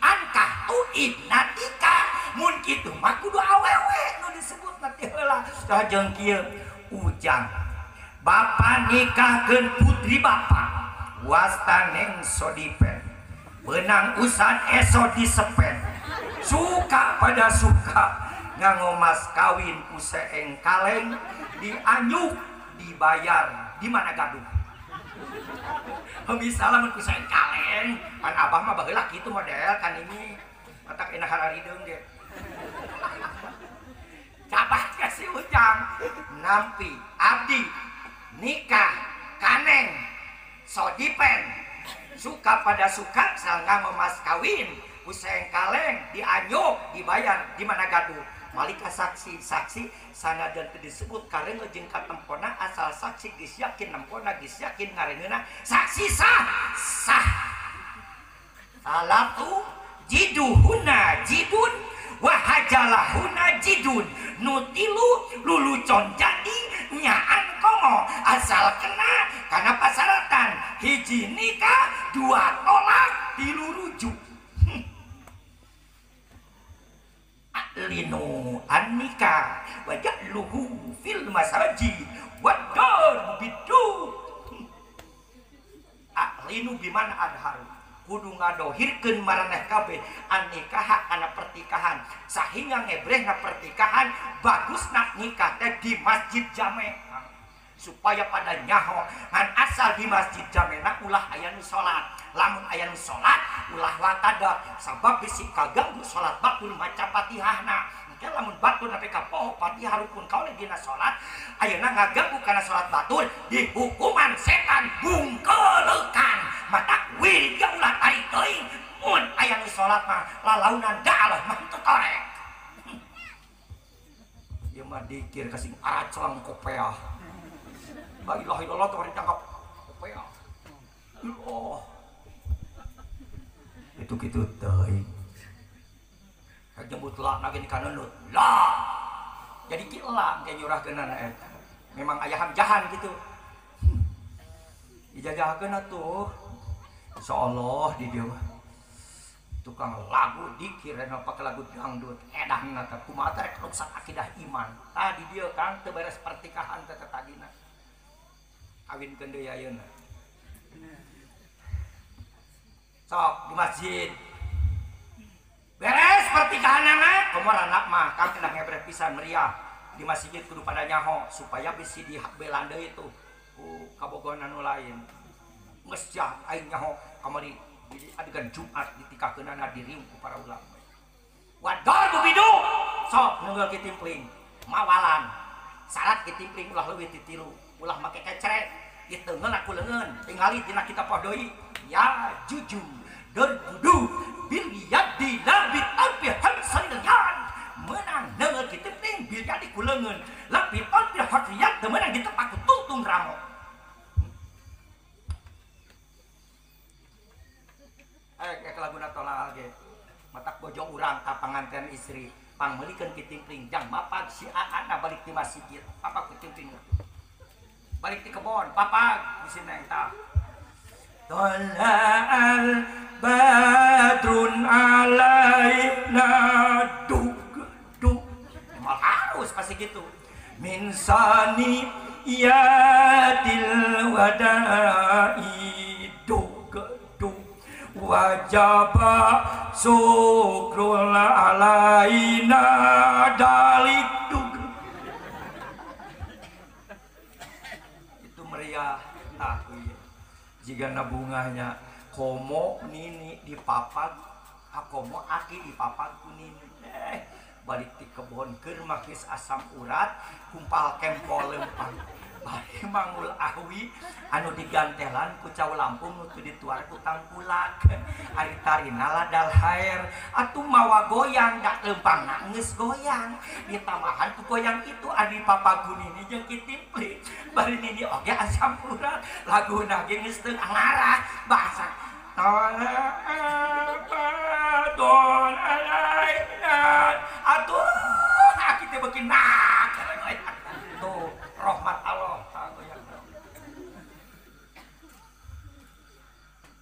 angkah tu ibnatika mun kitu mah kudu awewe nu disebut nanti heula sarajeng kieu Ujang bapa nikahkeun putri bapa wastaneng sodipen beunang usan eso disepen suka pada suka nganggo mas kawin ku seeng kaleng dianyuk dibayar di mana gaduh misalnya mun ku seeng kaleng pan abah mah baheula kitu model kan ini matak enak hararideung ge cabat ka si Ujang nampi abdi nikah kaneng sodipen suka pada suka salangga mas kawin ku seeng kaleng dianyuk dibayar di mana gaduh malika saksi sanajan teu disebut kareng jeung katempona asal saksi geus yakin nempona geus yakin ngareneuna saksi sah salatu jiduhuna jidun wa hajalahuna jidun nutilu lulucon jadi nyaan komo asal kena kana pasaratan pertikahan hiji nikah, dua tolak, tilu rujuk. Aklinu an-nikah wa ja'luhu fil masajid wa dar bidu. Aklinu bimana adhar kudu ngadohirkeun maraneh kabeh an-nikah kana pertikahan sahinga ngebrehna pertikahan bagusna nikah teh di masjid jame supaya pada nyaho ngan asal di masjid jamena ulah aya nu salat lamun aya nu salat ulah wakada sabab bisi kaganggu salat batul maca Fatihahna engke lamun batul nepi ka poho Fatihah rukun kaula dina salat ayeuna ngaganggu kana salat batul dihukuman setan bungkeulekan mata wilga ulah tarik teuing mun aya nu salat mah lalaunan daalah mah teu korek ieu mah dikir kasing aracang kopeah. La ilaha illallah tuh ditangkap apa ya? Allah. Itu gitu teuing. Kajembut lah nage dikaneunut. Lah. Jadi kila kayak nyurahkeunana eta. Memang aya hamjahan gitu. Dijajahkeun atuh. Insyaallah di dieu tukang lagu dikir dan pakai lagu dangdut edan teh kumaha teh rusak akidah iman. Tadi dia Kang teu beres pertikahan teh tadina. Kawinkeun deui ayeuna. Sok di masjid. Beres pertikahan anak, komo anak mah Kang kena ngebreh pisan meriah. Di masjid kudu pada nyaho supaya bisi dibelan deui itu ku kabogohan anu lain. Geus jah aing nyaho kamari di adegan Jumat ditikahkeunana diriung ku para ulama. Wador bubidu. Sok nunggal kitimpling, mawalan. Syarat kitimpling ulah leuwih ti 3. Ulah make kecrek diteungeun aku leungeun tingali dina kitab pohdoi ya jujur berbudu bil yadi labit albi hamsaniyan menang neungeun kitu ting bil yadi ku leungeun labit albi hatiyat teu meunang ditepak ku tungtung ramo. Kayak laguna tolak ge matak bojo urang ka panganten istri pangmeulikeun kitimpling jang mapag si aana balik di masjid papa kitimpling balik di kebon, papa di sini entah. Tola'al badrun alaina duk mal harus pasti gitu. Min sani yatil wada'i duk wajaba syukrul alaina dalik duk. Jika nabungahnya komo nini di papat komo aki di papat ku nini balik di kebon keur makis asam urat kumpal kempol lempang balik mangul ahwi anu digantelan ku caw Lampung nutu dituar ku tangkulak ari tarina ladal haer atuh mawa goyang dak lempang geus goyang ditamahan ku goyang itu adi papaku nini jeung kitimpling bari nini oge asam urat laguna ge geus teu ngarah bahasa don alaina atuh aki teh beuki nak tuh rahmat Allah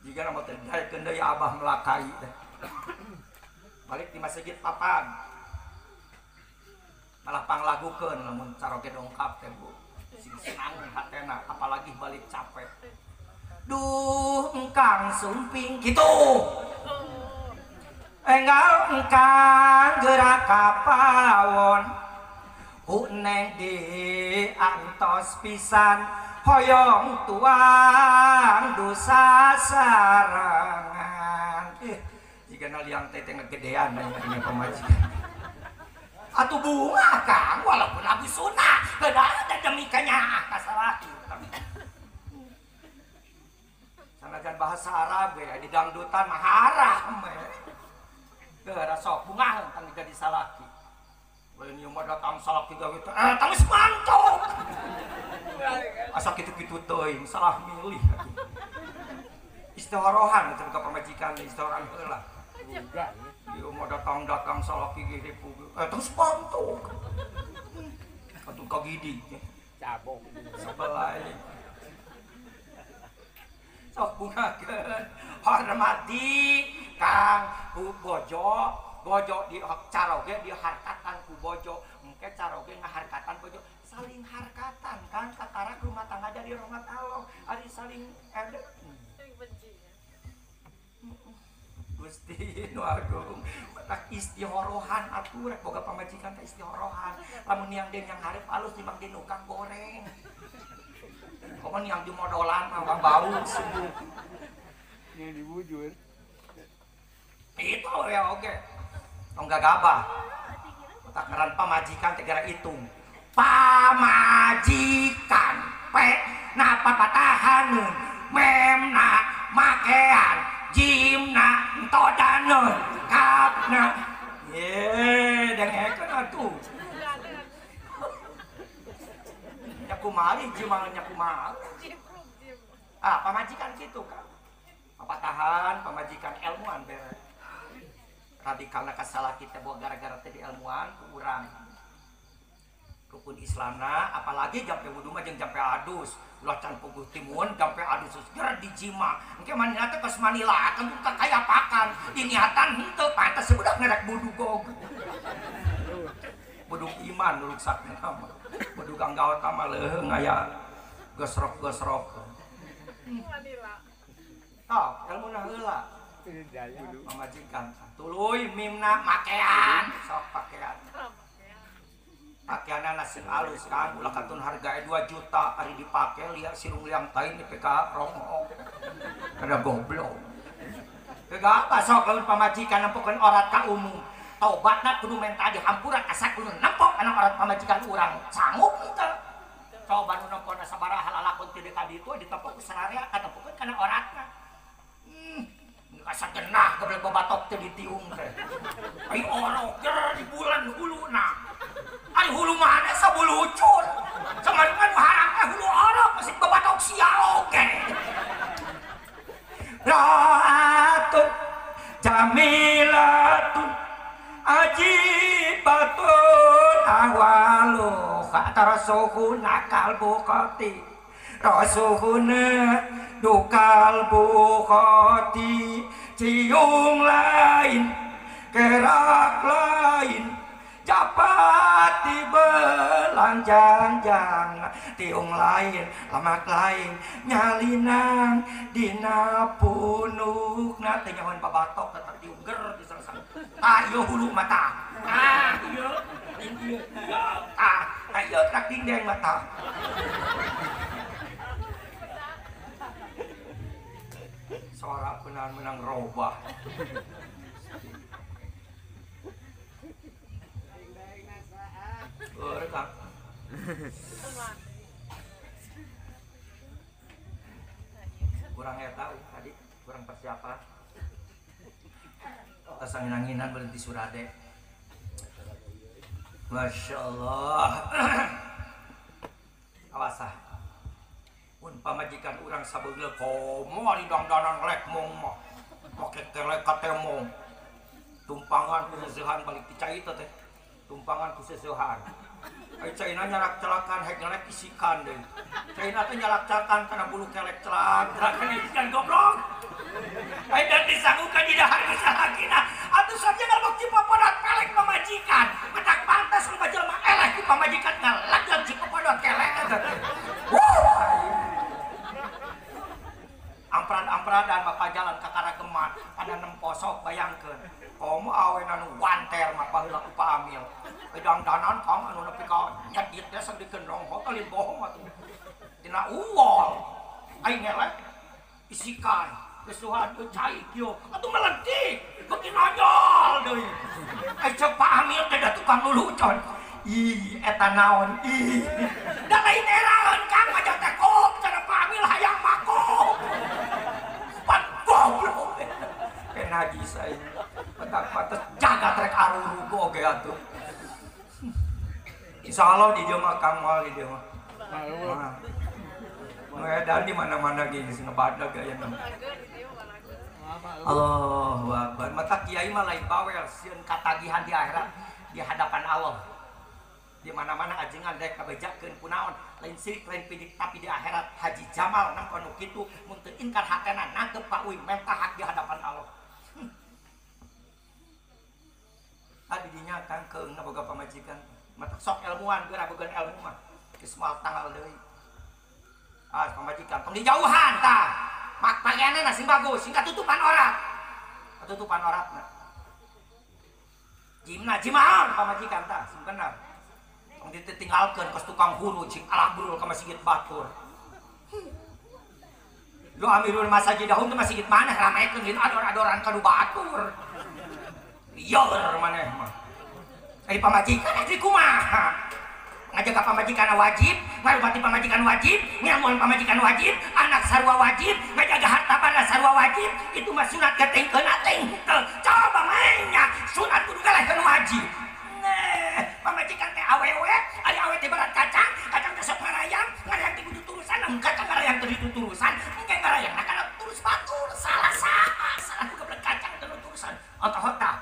jika nama terdaikeun deui abah melakai balik di masjid papan malah panglagukeun lamun caroge dongkap teh Bu sing senang hatena apalagi balik capek duh engkang sumping gitu enggal engkang gerak kapawon neng di antos pisan hoyong tuang dosa sarangan jika naliang teteh ngegedean nanya pemajikan atuh bunga Kang walaupun lagu sunah beda ada demikannya kasalaki sanajan bahasa Arab ya di dangdutan mah haram geura sok bunga tang jadi salaki lain ieu mah datang salaki gawe teh tangis mantuk asa kitu-kitu teuing salah milih istiharohan itu ka pamajikan istiharohan heula ieu mah datang salaki ge ribu terus mantuk atuh kagidig cabok sabelai sok gunakeun hormati Kang ku bojo di caroge di harkatan ku bojo engke caroge ngaharkatan bojo saling harkatan kan kakara rumah tangga jadi rahmat Allah ari saling edek Gusti nu agung tak istihorohan atuh rek boga pamajikan teh istihorohan lamun yang den yang hareup alus timbang di nukang goreng pokoknya yang dimodolan mah bau sungguh yang dibujur itu ya oke tong gagabah takaran pamajikan tegara hitung pamajikan pe napa patahaneun memna makean jimna entodaneun kapna ye dengekeun atuh nyakumari jimal nyakumari pamajikan gitu kan patahan pamajikan ilmuwan beres radikalna kasalah kita bawa gara-gara tadi ilmuwan ku urang rukun Islamna apalagi jampe wudu mah jeung jampe adus ulah can puguh timun jampe adus geus dijima engke manehna teh geus manilakeun tuh kakayapakan diniatan henteu pantes budak ngerek wudu gog wudu iman nu ruksakna mah wudu ganggaot mah leuheung aya gesrok-gesrok manila ilmuna heula pamajikan tuluy mimna makean sok pakaian pakaianna nasib alus kan ulah katun harga 2 juta ari dipake lihat sirung liang tain di PK rongok kada goblok kega apa sok lamun pamajikan nempokeun orat ka umum tobatna kudu menta dihampuran asa kudu nempok kana orat pamajikan urang sanggup teu coba nu nempona sabaraha lalakon teu ka ditu ditempok ku sararea katempokeun kana oratna asa genah kebelet babatok teh ditiung teh ai oroger di bulan huluna ai hulu mana sabulu ucul samaringan harang hulu orok masih babatok sia oge ra'atun jamilatun ajibatun ahwalu khatarasuhuna kalbukati rasuhuna dukal bukhati ciung lain kerak lain japati belanjang-jang tiung lain lamak lain nyalinan dina punukna teh nyawan babatok tetep diungger disangsan ayo hulu mata ieu ieu ayo trak dingdeng mata suara menang robah rekam kurang ya tahu tadi kurang persiapan tas angin-anginan berhenti surade Masya Allah awasah pun pamajikan urang sabeula komo di dangdanan lek mong mah make kelek katemong tumpangan kuseusehan balik ti cai teh tumpangan kuseusehan ai caina nyarak celakan hek ngelek isikan deui caina teh nyarak celakan kana bulu kelek celak celakan isikan goblok ai dan disanggukan di dahar kesalakina atuh saja ngalbok cipopodot pelek pamajikan matak pantas lu jelema eleh ku pamajikan ngalajak cipopodot kelek ampran-ampradan bapak jalan ke Karageman pada nemposok bayangkeun komo aweun anu wanter mah baheula ku paamil dangdanan kang anu nepi ka nyadit teh sang digendong hotelin bohong atuh dina uwol ai ngelek isikan kesuhan teu cai kieu atuh meletik beuki nojol deui ai cek paamil teh da tukang lulucon ih eta naon ih da lain eraeun kang aja teh kop cara paamil hayang makop goblok kena najis aing petak pates jagat rek aruruku oge atuh insyaallah di dieu mah kang moal di dieu mah dan di mana-mana ge geus ngebadag aya nama Allahu Akbar mata kiai mah lain bawel sieun katagihan di akhirat di hadapan Allah di mana-mana ajengan dek kabejakeun kunaon lain sirik lain pidik tapi di akhirat Haji Jamal nang kono kitu mun teu ingkar hatena nangkep Pak Uing mentah hak di hadapan Allah. Adi dinya kang keung boga pamajikan mata sok ilmuwan geura boga ilmu mah geus moal tanggal deui. Ah pamajikan tong di jauhan tah. Mak pakaianna sing bagus sing katutupan orat. Katutupan oratna. Jimna jimaon pamajikan tah sing bener. Ditinggalkan kos tukang huru cing alabrul ke masjid batur. Lu amirul masjid dahun ke masjid mana ramekeun gitu ador-adoran kanu batur. Lieur maneh mah. Ari pamajikan ari kumaha? Ngajaga pamajikan wajib, ngarubati pamajikan wajib, nyamuan pamajikan wajib, anak sarua wajib, ngajaga harta banda sarua wajib, itu mah sunat ketengkeun ateng. Coba mainnya sunat kudu galehkeun wajib. Pamajikan teh awewe, ari awewe teh berat kacang, kacang teh sok ngarayang, ngarayang teh kudu turusan, kacang ngarayang teh kudu turusan, engke ngarayang kana turus batur, salah ku keblek kacang teh turusan. Onta-onta.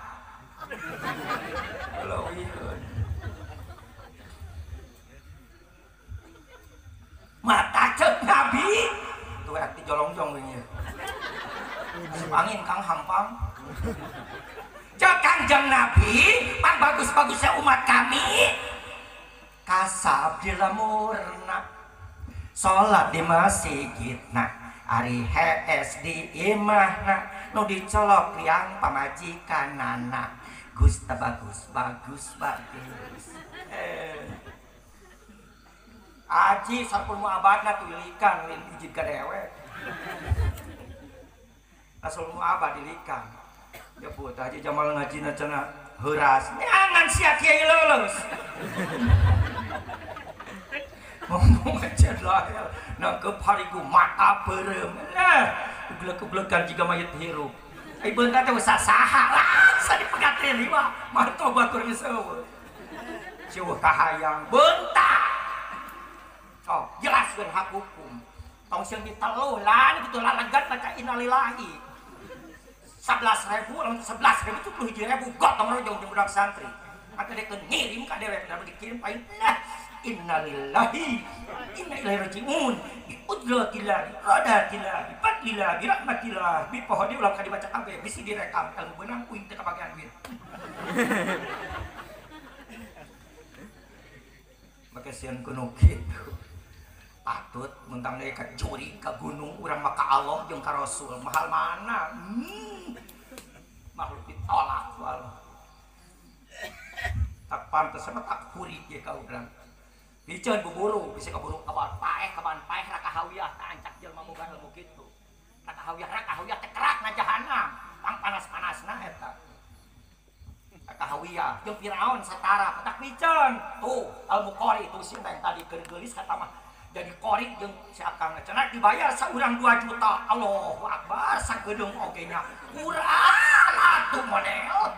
Halo ieu. Mata cek Nabi. Tuh ati jolong-jong ieu. Angin kang hampang. Cek Kangjeng Nabi, pang bagus-bagusnya umat kami kasab di lamurna sholat di masjidna ari hees di imahna nu dicolok liang pamajikanana gusta bagus aji sarpun muabadna tuilikan lin ijid ka dewek asul muabad dilikan ya buat aja Jamal ngaji cina heuras neangan sia kiai leuleus ngomong aja lah nangkep harigu mata beureum uglek-uglekan jika mayit hirup ai beunta teh usah saha langsung dipegat teh mah manto batur geus eueuh ciuh kahayang beunta oh jelaskeun hak hukum tong sieun diteluh lan kitu lalagan baca innalillahi 11.000 lamun 11.000 itu 10.000 got nomor jeung budak santri. Maka dia ngirim ka dewek na dikirim pain lah innalillahi inna ilaihi rajiun bi qudratillah bi qadatillah bi fadlillah bi rahmatillah bi pohodi ulah ka dibaca kabeh bisi direkam ilmu beunang kuing teu kabagian duit. Maka sieun kuno kitu. Patut mentang deui ka curi ka gunung urang mah ka Allah jeung ka Rasul mahal mana makhluk ditolak wal tak pantes sama tak kurik ya ka urang biceun buburu bisa kaburu kaban paeh raka hawiyah tak ancak jelema boga ilmu kitu raka hawiyah teh kerakna jahanam tang panas-panasna eta raka hawiyah jeung Firaun satara petak biceun tuh Al-Bukhari tuh sing tadi keur geulis kata mah jadi korik jeung si akang cenah dibayar saurang 2 juta. Allahu Akbar sagedeung oge nya. Quran atuh model.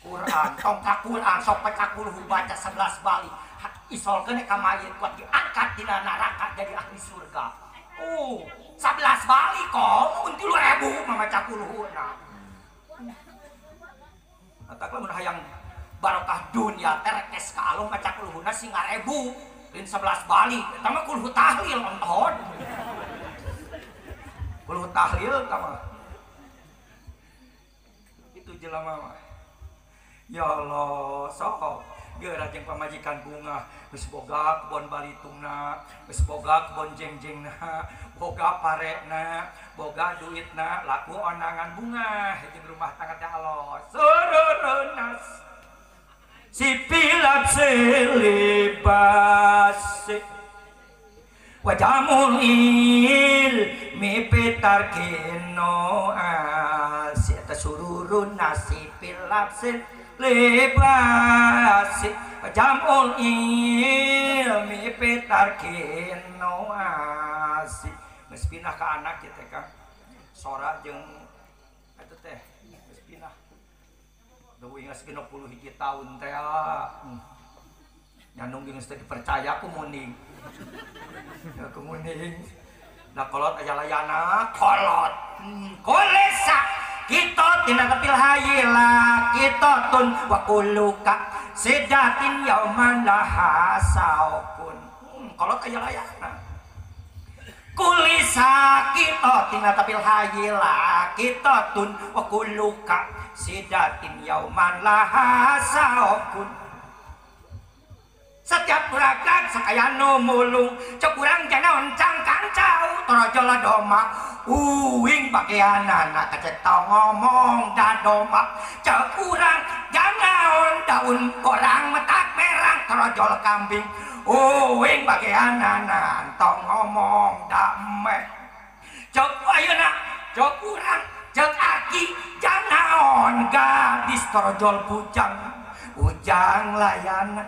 Quran tong ka Quran sok baca kulhu baca 11 bali. Isolkeun ka mayit kuat diangkat dina neraka jadi ahli surga. 11 bali kok mun 3.000 mamaca kulhuna. Atak lamun hayang barokah dunia terekes ka alung baca kulhuna sing 1000 lin 11 bali eta mah kulhu tahlil onton kulhu tahlil eta mah itu jelema mah ya Allah sok geura jeung pamajikan bunga geus boga kebon balitungna geus boga kebon jengjengna boga parekna boga duitna laku onangan bunga jeung rumah tangga teh Allah sureureunnas sipilap selibas wajamul ilmi petarkino asita sururun nasipilap selibas wajamul ilmi petarkino asik geus pindah ka anak kita kan sora jeung eta teh geus pindah Dewi ngas 60 tahun teh nyandung geus teh dipercaya ku muning. Ya ku muning. Nah kolot aya layana kolot. Kolesa kita tina tepil hayila kita tun wa kuluka sedatin yauman laha saukun. Kalau kaya layana kulisa kita tina tepil hayila kita tun wa kuluka sedatin yauman laha saukun. Setiap kuragan sakaya nu mulung cek urang janaon cangkang cau torojol doma uwing bagianana kecetong ngomong dadoma cek urang janaon daun orang metak merang torojol kambing uwing bagianana tong ngomong dame cek ayeuna cek urang cek aki janaon gadis torojol bujang bujang layana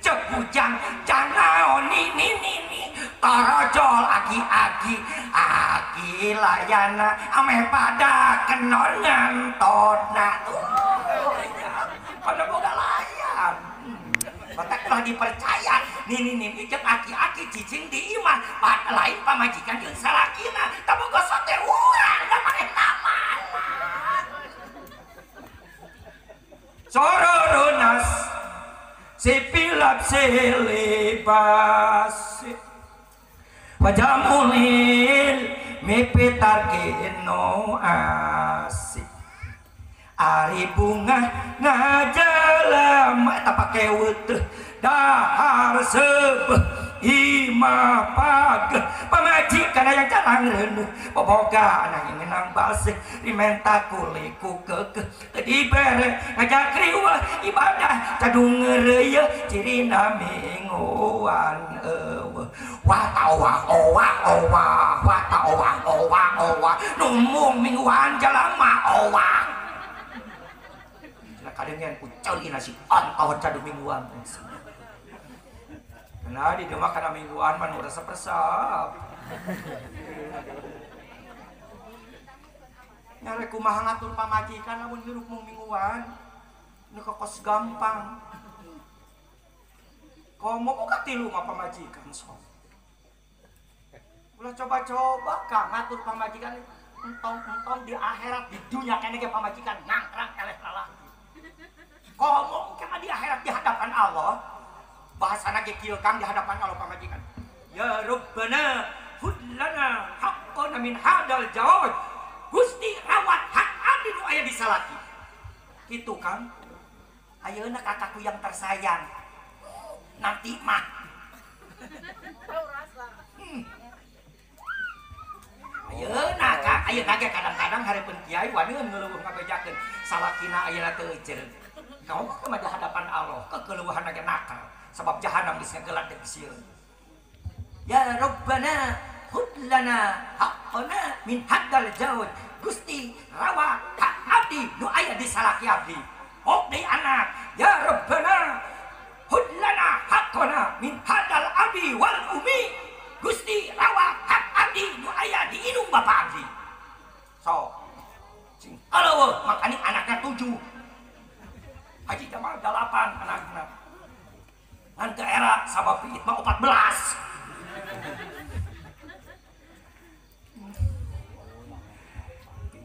cek bujang janaon ini torojol aki layana ame pada kenol ngantona pada boga layan batak lah dipercaya nih cek aki cicing di iman pada lain pamajikan jeung salakina taboga sote urang da maneh naman sororunas sipilap silibas wajamulil mipitar kino asik ari bunga ngajalam eta pake weutuh dahar sebeh ima pag pamajikan yang jarang reunuh boboga nanging menang basih dimenta kuliku kekeh dibere ngajak riweuh ibadah cadung ngeureuy cirina mingguan eueuh watawa numung mingguan jalama owah kadengan kucali nasi ontoh cadu mingguan nah di rumah karena mingguan mah nu resep-resep nyare kumaha ngatur pamajikan lamun hirup mung mingguan nu kos gampang komo ka tilu mah pamajikan sok ulah coba-coba ka ngatur pamajikan entong di akhirat di dunia kene ge pamajikan nangkrang eleh lalaki komo ke di akhirat di hadapan Allah bahasana ge kieu kang di hadapan Allah pamajikan ya rabbana hudlana haqqana min hadal jawab Gusti rawat hak abdi nu aya di salaki kitu kang ayeuna kakakku yang tersayang nanti mah ayeuna kak ayeuna ge kadang-kadang hareupeun kiai waneun ngeuleuh ngabejakeun salakina ayeuna teu euceul kamu mah di hadapan Allah kekeluhan ge nakal sebab jahanam geus ngagelat teh sieun ya rabbana hudlana haqqana min haddal jawad Gusti rawa hak abdi nu aya di salaki abdi ok deui anak ya rabbana hudlana haqqana min haddal abdi wal umi Gusti rawa hak abdi nu aya di indung bapa abdi so cing aleueuh makanya anaknya 7 Haji Jamal 8 anakna ngan ke era sabab piit mah 14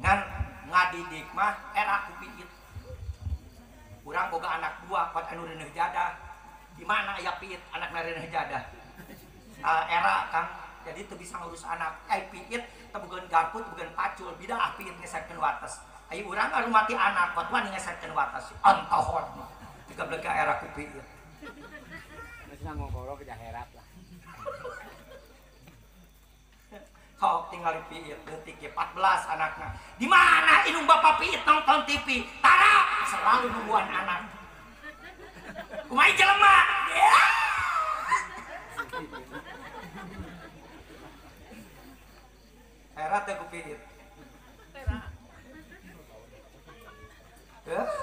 ngan ngadidik mah era ku piit urang boga anak 2 pat anu reuneuh jadah di mana aya piit anakna reuneuh jadah era kang jadi teu bisa ngurus anak piit teu bugeun garpu teu bugeun pacul bidah piit ngesetkeun wates ayo urang anu mati anak pot wani ngesetkeun wates ontohon juga blega era ku piit geus ngongkoro ke jaherat lah sok tinggal di piit leutik 14 anakna di mana indung bapak piit nonton TV tara selalu nungguan anak kumaha jelema era teh ku piit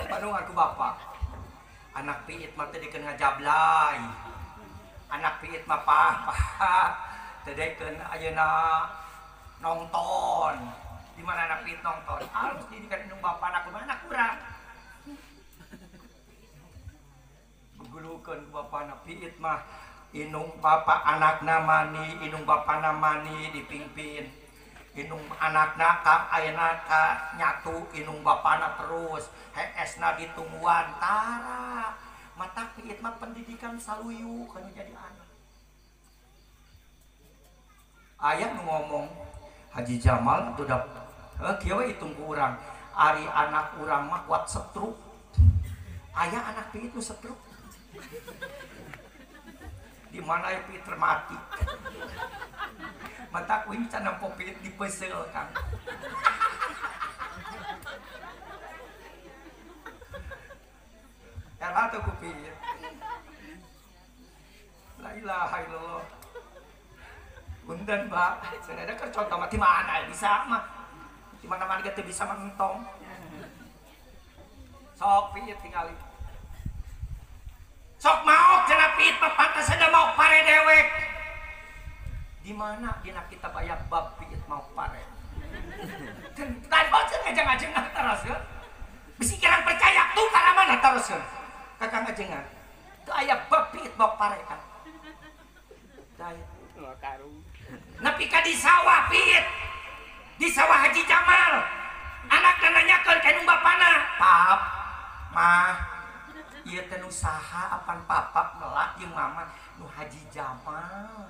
Bandung aku bapak anak piit mah teh dikeun ngajablay anak piit mah pah teh dikeun ayeuna nonton di mana anak piit nonton harus didikan indung bapak anak kumaha anak urang gugulukeun bapak anak piit mah indung bapak anakna mani indung bapana mani dipingpin inung anakna ka ayeuna ka nyatu inung bapana terus heesna ditungguan tara mata piit mah pendidikan saluyu kanu jadi anak aya nu ngomong Haji Jamal tuh udah kieu hitung ku urang ari anak urang mah kuat setruk aya anak piit nu setruk di mana ya piit mati mata kuing can nampo piit dipesel Kang era tuh ku piit la ilaha illallah punten Pak saya ada kercot mah di mana bisa mah di mana-mana kita bisa mentong sok piit tinggali sok mau cenah piit pantas ada mau pare dewek di mana dina kita bayar bab piit mau pare dan bocah ngajeng-ngajeng terus ya bisi kirang percaya tuh karena mana terus ya kakang ngajengan itu aya bab piit mau pare kan daya karung nepi ka di sawah piit di sawah Haji Jamal anakna nanyakeun ka nu bapana pap mah ieu teh nu saha apan papa melak jeung mama nu Haji Jamal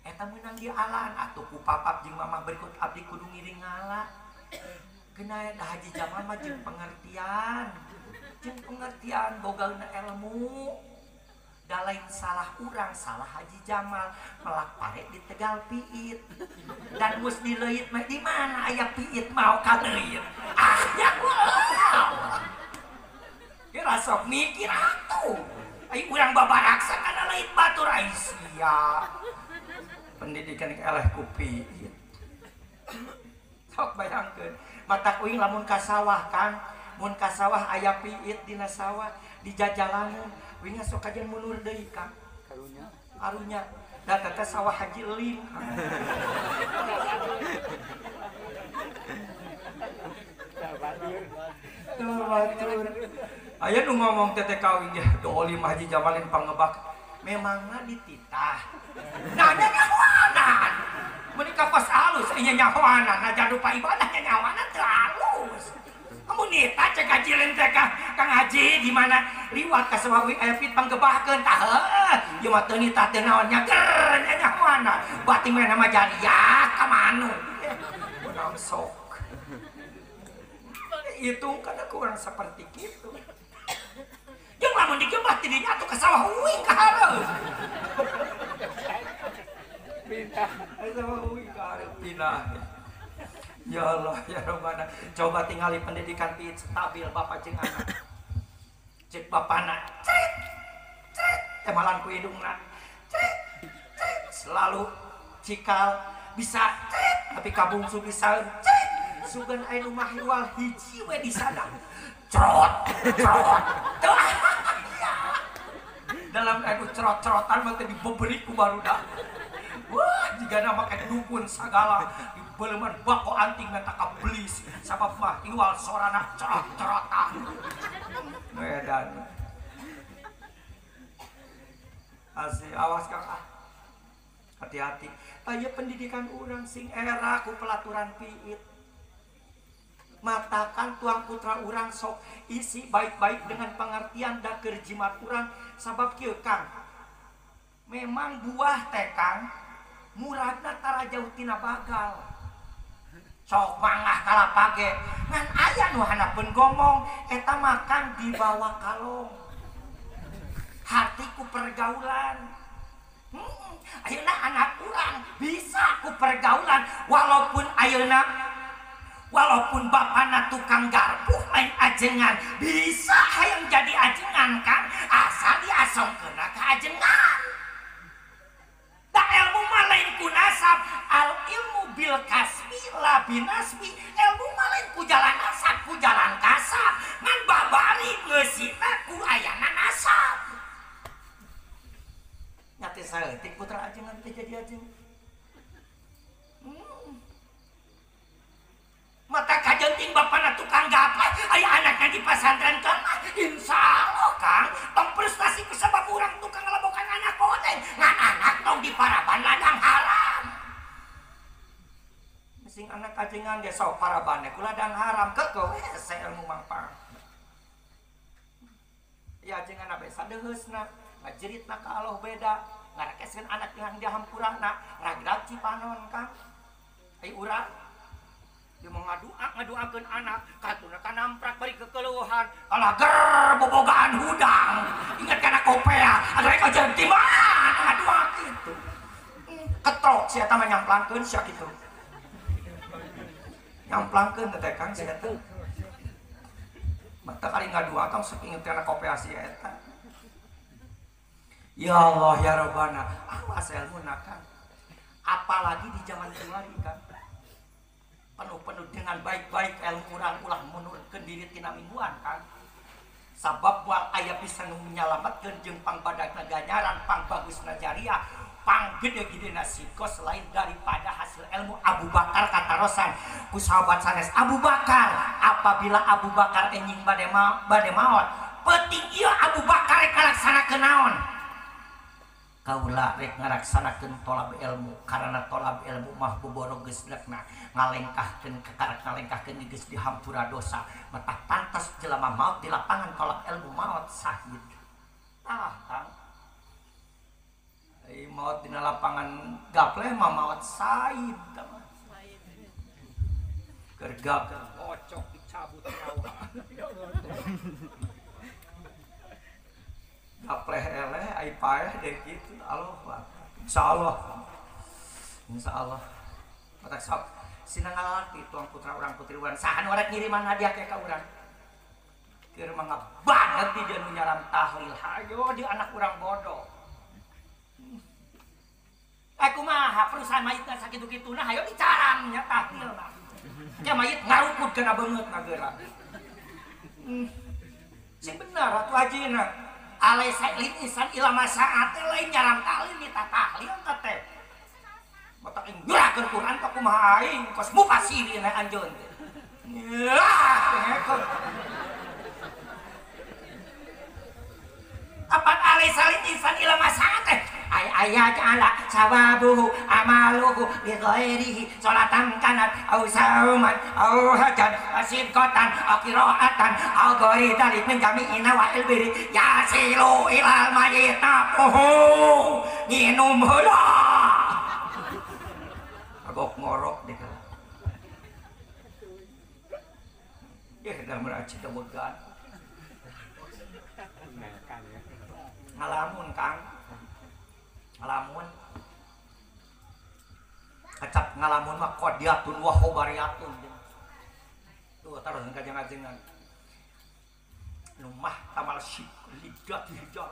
eta meunang di alan atuh ku papap jeung mama berikut abdi kudu ngiring ngala geuna da Haji Jamal mah jeung pengertian bogaeuna ilmu da lain salah urang salah Haji Jamal melak pare di Tegal piit dan mus di leuit mah di mana aya piit mau ka leuit ya Allah kira sok mikir atuh ai urang babaraksa kana leuit batur ai sia pendidikan eleh ku piit sok bayangkeun mata kuing lamun ka sawah kan mun ka sawah aya piit dina sawah di jajalamun winga sok kajian mundur deui Kang arunya da teh sawah Haji Elim batur aya nu ngomong teteh kawin ya dolim Haji Jamalin pangebak memangna dititah nanya nyahoanan menikah pas halus nya nyahoanan najan rupa ibadahnya nyahoanan teu halus kamu nita cek Haji teh Kang Haji di mana liwat ka sawawi aya pit panggebahkeun tah heuh ieu mah teu nita teh naon nyager nya mana bating mah nama jariah ka manu urang sok itu kada kurang seperti kitu jeung lamun digebah ti dinya atuh ka sawah uing ka hareus pindah sawah uing ka hareus pindah. Ya Allah, ya Rabbana, coba tinggali pendidikan piit stabil bapak jeung anak. Cek bapana, cret, cret, temalan ku hidungna, cret, cret, selalu cikal bisa cret, tapi kabungsu bisa cret, sugan aya nu mahwal hiji we di sana, crot, crot, dalam anu cerot-cerotan mah teh dibeberi ku barudak. Wah, jika nama kayak dukun segala di beleman bako anting ngata kablis sabab mah iwal sorana cerot-cerotan medan asli awas Kang hati-hati aya pendidikan urang sing era ku pelaturan piit matakan tuang putra urang sok isi baik-baik dengan pengertian da keur jimat urang sabab kieu Kang memang buah teh Kang muradna tara jauh tina bagal sok mangah kalapage ngan aya nu hanapeun gomong eta makan di bawah kalong hati ku pergaulan ayeuna anak urang bisa ku pergaulan walaupun bapana tukang garpu lain ajengan bisa hayang jadi ajengan Kang asal diasongkeun ka ajengan da ilmu mah lain ku nasab al ilmu bil kasbi la binasbi ilmu mah lain ku jalan nasab ku jalan kasab ngan babari ngeusina ku ayana nasab nyate saeutik putra ajengan teh jadi ajeng mata kajenting bapana tukang gaplek aya anakna di pasantren kan insyaallah Kang tong prestasi ku sabab urang tukang ngalabokan anak koneng ngan anak tong di paraban ladang haram mesti ajengan dia sok parabane kuladang haram keko saya ilmu mangpang ya ajengan abe sadeheusna ngajeritna ka Allah beda ngarakeskeun anak dengan dia hampurana ragrag cipanon Kang ai urang dia ngaduakeun anak katuna kanamprak bari kekeluhan kalah ger bobogaan hudang ingat kana kopea atuh rek aja di mana ngaduak kitu ketrok sia tah nyamplangkeun sia kitu nyamplangkeun teh Kang sia teh mata kali ngaduak Kang saking kana kopea sia eta ya Allah ya Rabbana awas ilmu Kang apalagi di zaman kiwari Kang penuh dengan baik-baik ilmu urang ulah menurutkeun diri tina mingguan Kang sabab wal aya bisa nu menyelamatkeun jeung pangbadagna ganjaran pangbagusna jariah panggede-gedena sikos selain daripada hasil ilmu Abu Bakar katarosan ku sahabat sanes Abu Bakar apabila Abu Bakar enjing bade maot penting ieu Abu Bakar rek ngalaksanakeun naon kaula rek ngaraksanakeun tolab ilmu karena tolab ilmu mah boboro geus lekna ngalengkahkeun kekarak ngalengkahkeun geus dihampura dosa mata pantas jelema maot di lapangan tolab ilmu maot sahid Kang ai maot dina lapangan gaple mah maot sahid keur gagal ocok dicabut nyawa gapleh eleh ai paeh deh kitu Allah insyaallah matak sok sina ngalalati tuang putra urang putri urang sahan warek ngiriman hadiah ke ka urang keur mangga banget di dia nyaram tahlil hayo di anak urang bodoh aku mah perusahaan mayitna sakitu-kituna hayo dicarang nya tahlil mah nya mayit ngarukud kana beungeut na geura sing bener atuh hajina alai sailin insan ilama saat lain jarang kali minta tahlil teh batak ngurakeun Quran ka kumaha aing kos mufasirin anjeun apa alai sailin insan ilama saat teh ayat ala sawabuhu amaluhu bi ghairihi salatan kanat au sauman au hajan asidqatan qiraatan au ghairi dalik min jami'ina wa ilbiri yasilu ilal mayyitahu nginum heula agok ngorok deh ya dah meraci kebegan ngalamun Kang ngalamun kacap ngalamun mah qadiatun wa khobariyatun tuh taruh ngajeng-ngajengan lumah tamal syik lidat hijar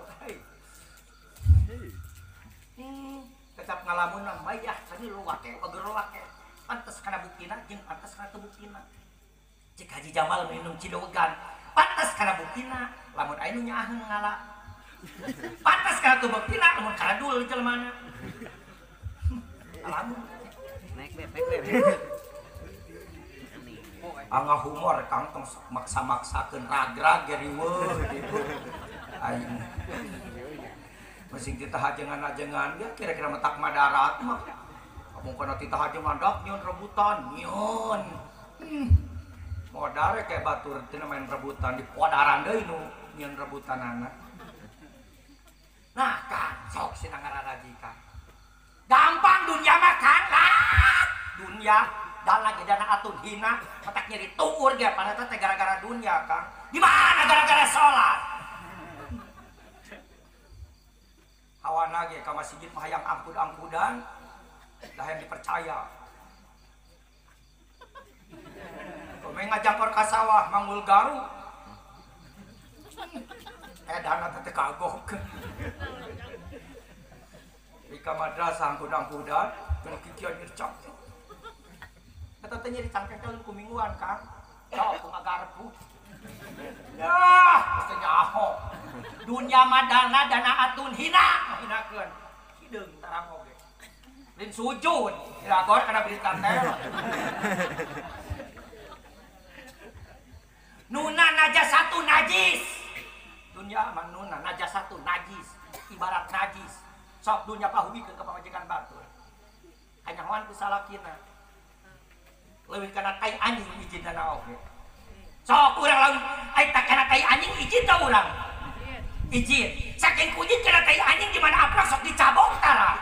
kacap ngalamun mah mayah sani luwake bager luwake pantes kana buktina jeung pantes kana teu buktina cek Haji Jamal minum cidogan pantes kana buktina lamun aya nu nyaaheun ngala pantas kana tuh buktina lamun karadul jelemana alamun naik beb angah humor Kang tong maksa-maksakeun ragrag geriweuh gitu aing masing kita hajengan-hajengan ya kira-kira metak madarat mah mung kana kita hajengan dak nyeun rebutan nyeun modal kayak batur teu main rebutan di podaran deui nu nyeun rebutanana. Nah Kang, sok sina ngararaji Kang. Gampang dunia mah Kang lah. Dunia dan lagi dana atun hina, matak nyeri tuur ge paneta teh gara-gara dunia Kang. Di mana gara-gara salat? Hawana ge ka masjid mah hayang ampud-ampudan, dah yang dipercaya. Komeng ngajampor ka sawah manggul garu. Dana teh kagok. Ika madrasah ampud-ampudan, jeung kikieu nyercak. Eta teh nyeri cangkekeun ku mingguan Kang. Sok ku ngagarpu. Yah, teh nyaho. Dunya madana dana atun hina, hinakeun. Hideung tarang oge. Lin sujud, diragor kana berita tel. Nuna najasatu najis. Dunia manuna najasatu najis, ibarat najis. Sok dunia pahubikeun ka pamajikan batur. Hanyahoan ku salakina. leuwih kana tai anjing ijinna oge sok urang lamun ai tak kana tai anjing izin tah urang izin saking kujit kana tai anjing di mana aprak sok dicabok tara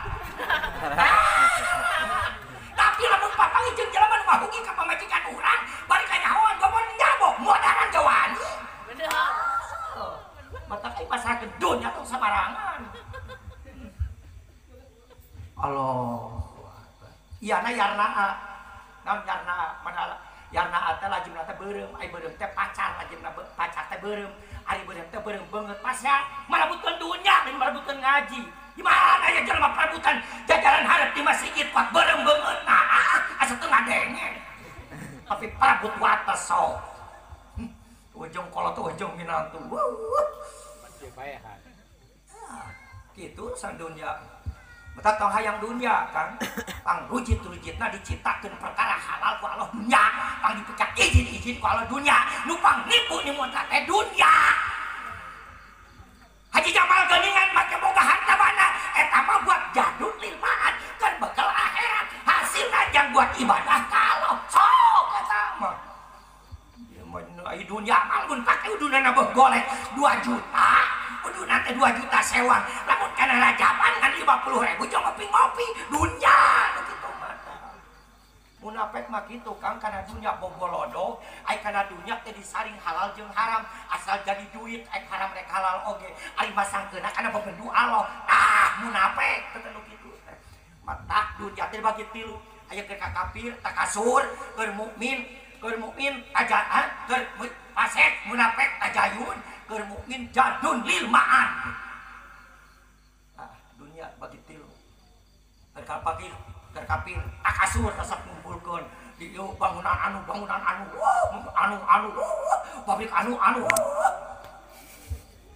tapi lamun papang jeung jelema nu mahugi ka pamajikan urang bari ka nyahoan gomon nyabok modaran jawani bener mata kai pasrakeun dunya tong sabarangan Allah iyana yarna naon yarna padahal yarna teh lajimna teh beureum ai beureum teh pacar lajimna pacar teh beureum ari beureum teh beureum beungeut pasnya marabutkeun dunya dan marabutkeun ngaji gimana ya jelema perabutan jajaran hareup di masjid kuat beureum beungeut nah asa teu ngadenge tapi perabut wates sok ujung kolot ujung minantu masih bayahan gitu sang dunia betak tong hayang dunia kan pang rujit-rujitna diciptakeun perkara halal ku Allah dunia pang dipecah izin-izin ku Allah dunia nu pang nipu ni mun teh dunia Haji Jamal geuningan make boga harta bana eta mah buat jadul lilmaan kan bekal akhirat hasilna jang buat ibadah ka Allah sok eta mah ieu mah ai dunia mah mun pake udunana beuh golek 2 juta uduna teh 2 juta sewang lamun kana rajaban kan 50.000 jeung ngopi-ngopi dunya nu kitu mah munafik mah kitu Kang kana dunya bogolodog ai kana dunya teh disaring halal jeung haram asal jadi duit ai haram rek halal oge ari masangkeuna kana bebendu Allah munafik teh nu kitu mata dunya teh dibagi 3 aya keur kafir takasur keur mukmin tajaan keur fasik munafik tajayun keur mukmin jadun lil ma'an dunia bagi 3 terkapir takasur resep ngumpulkeun di bangunan anu pabrik anu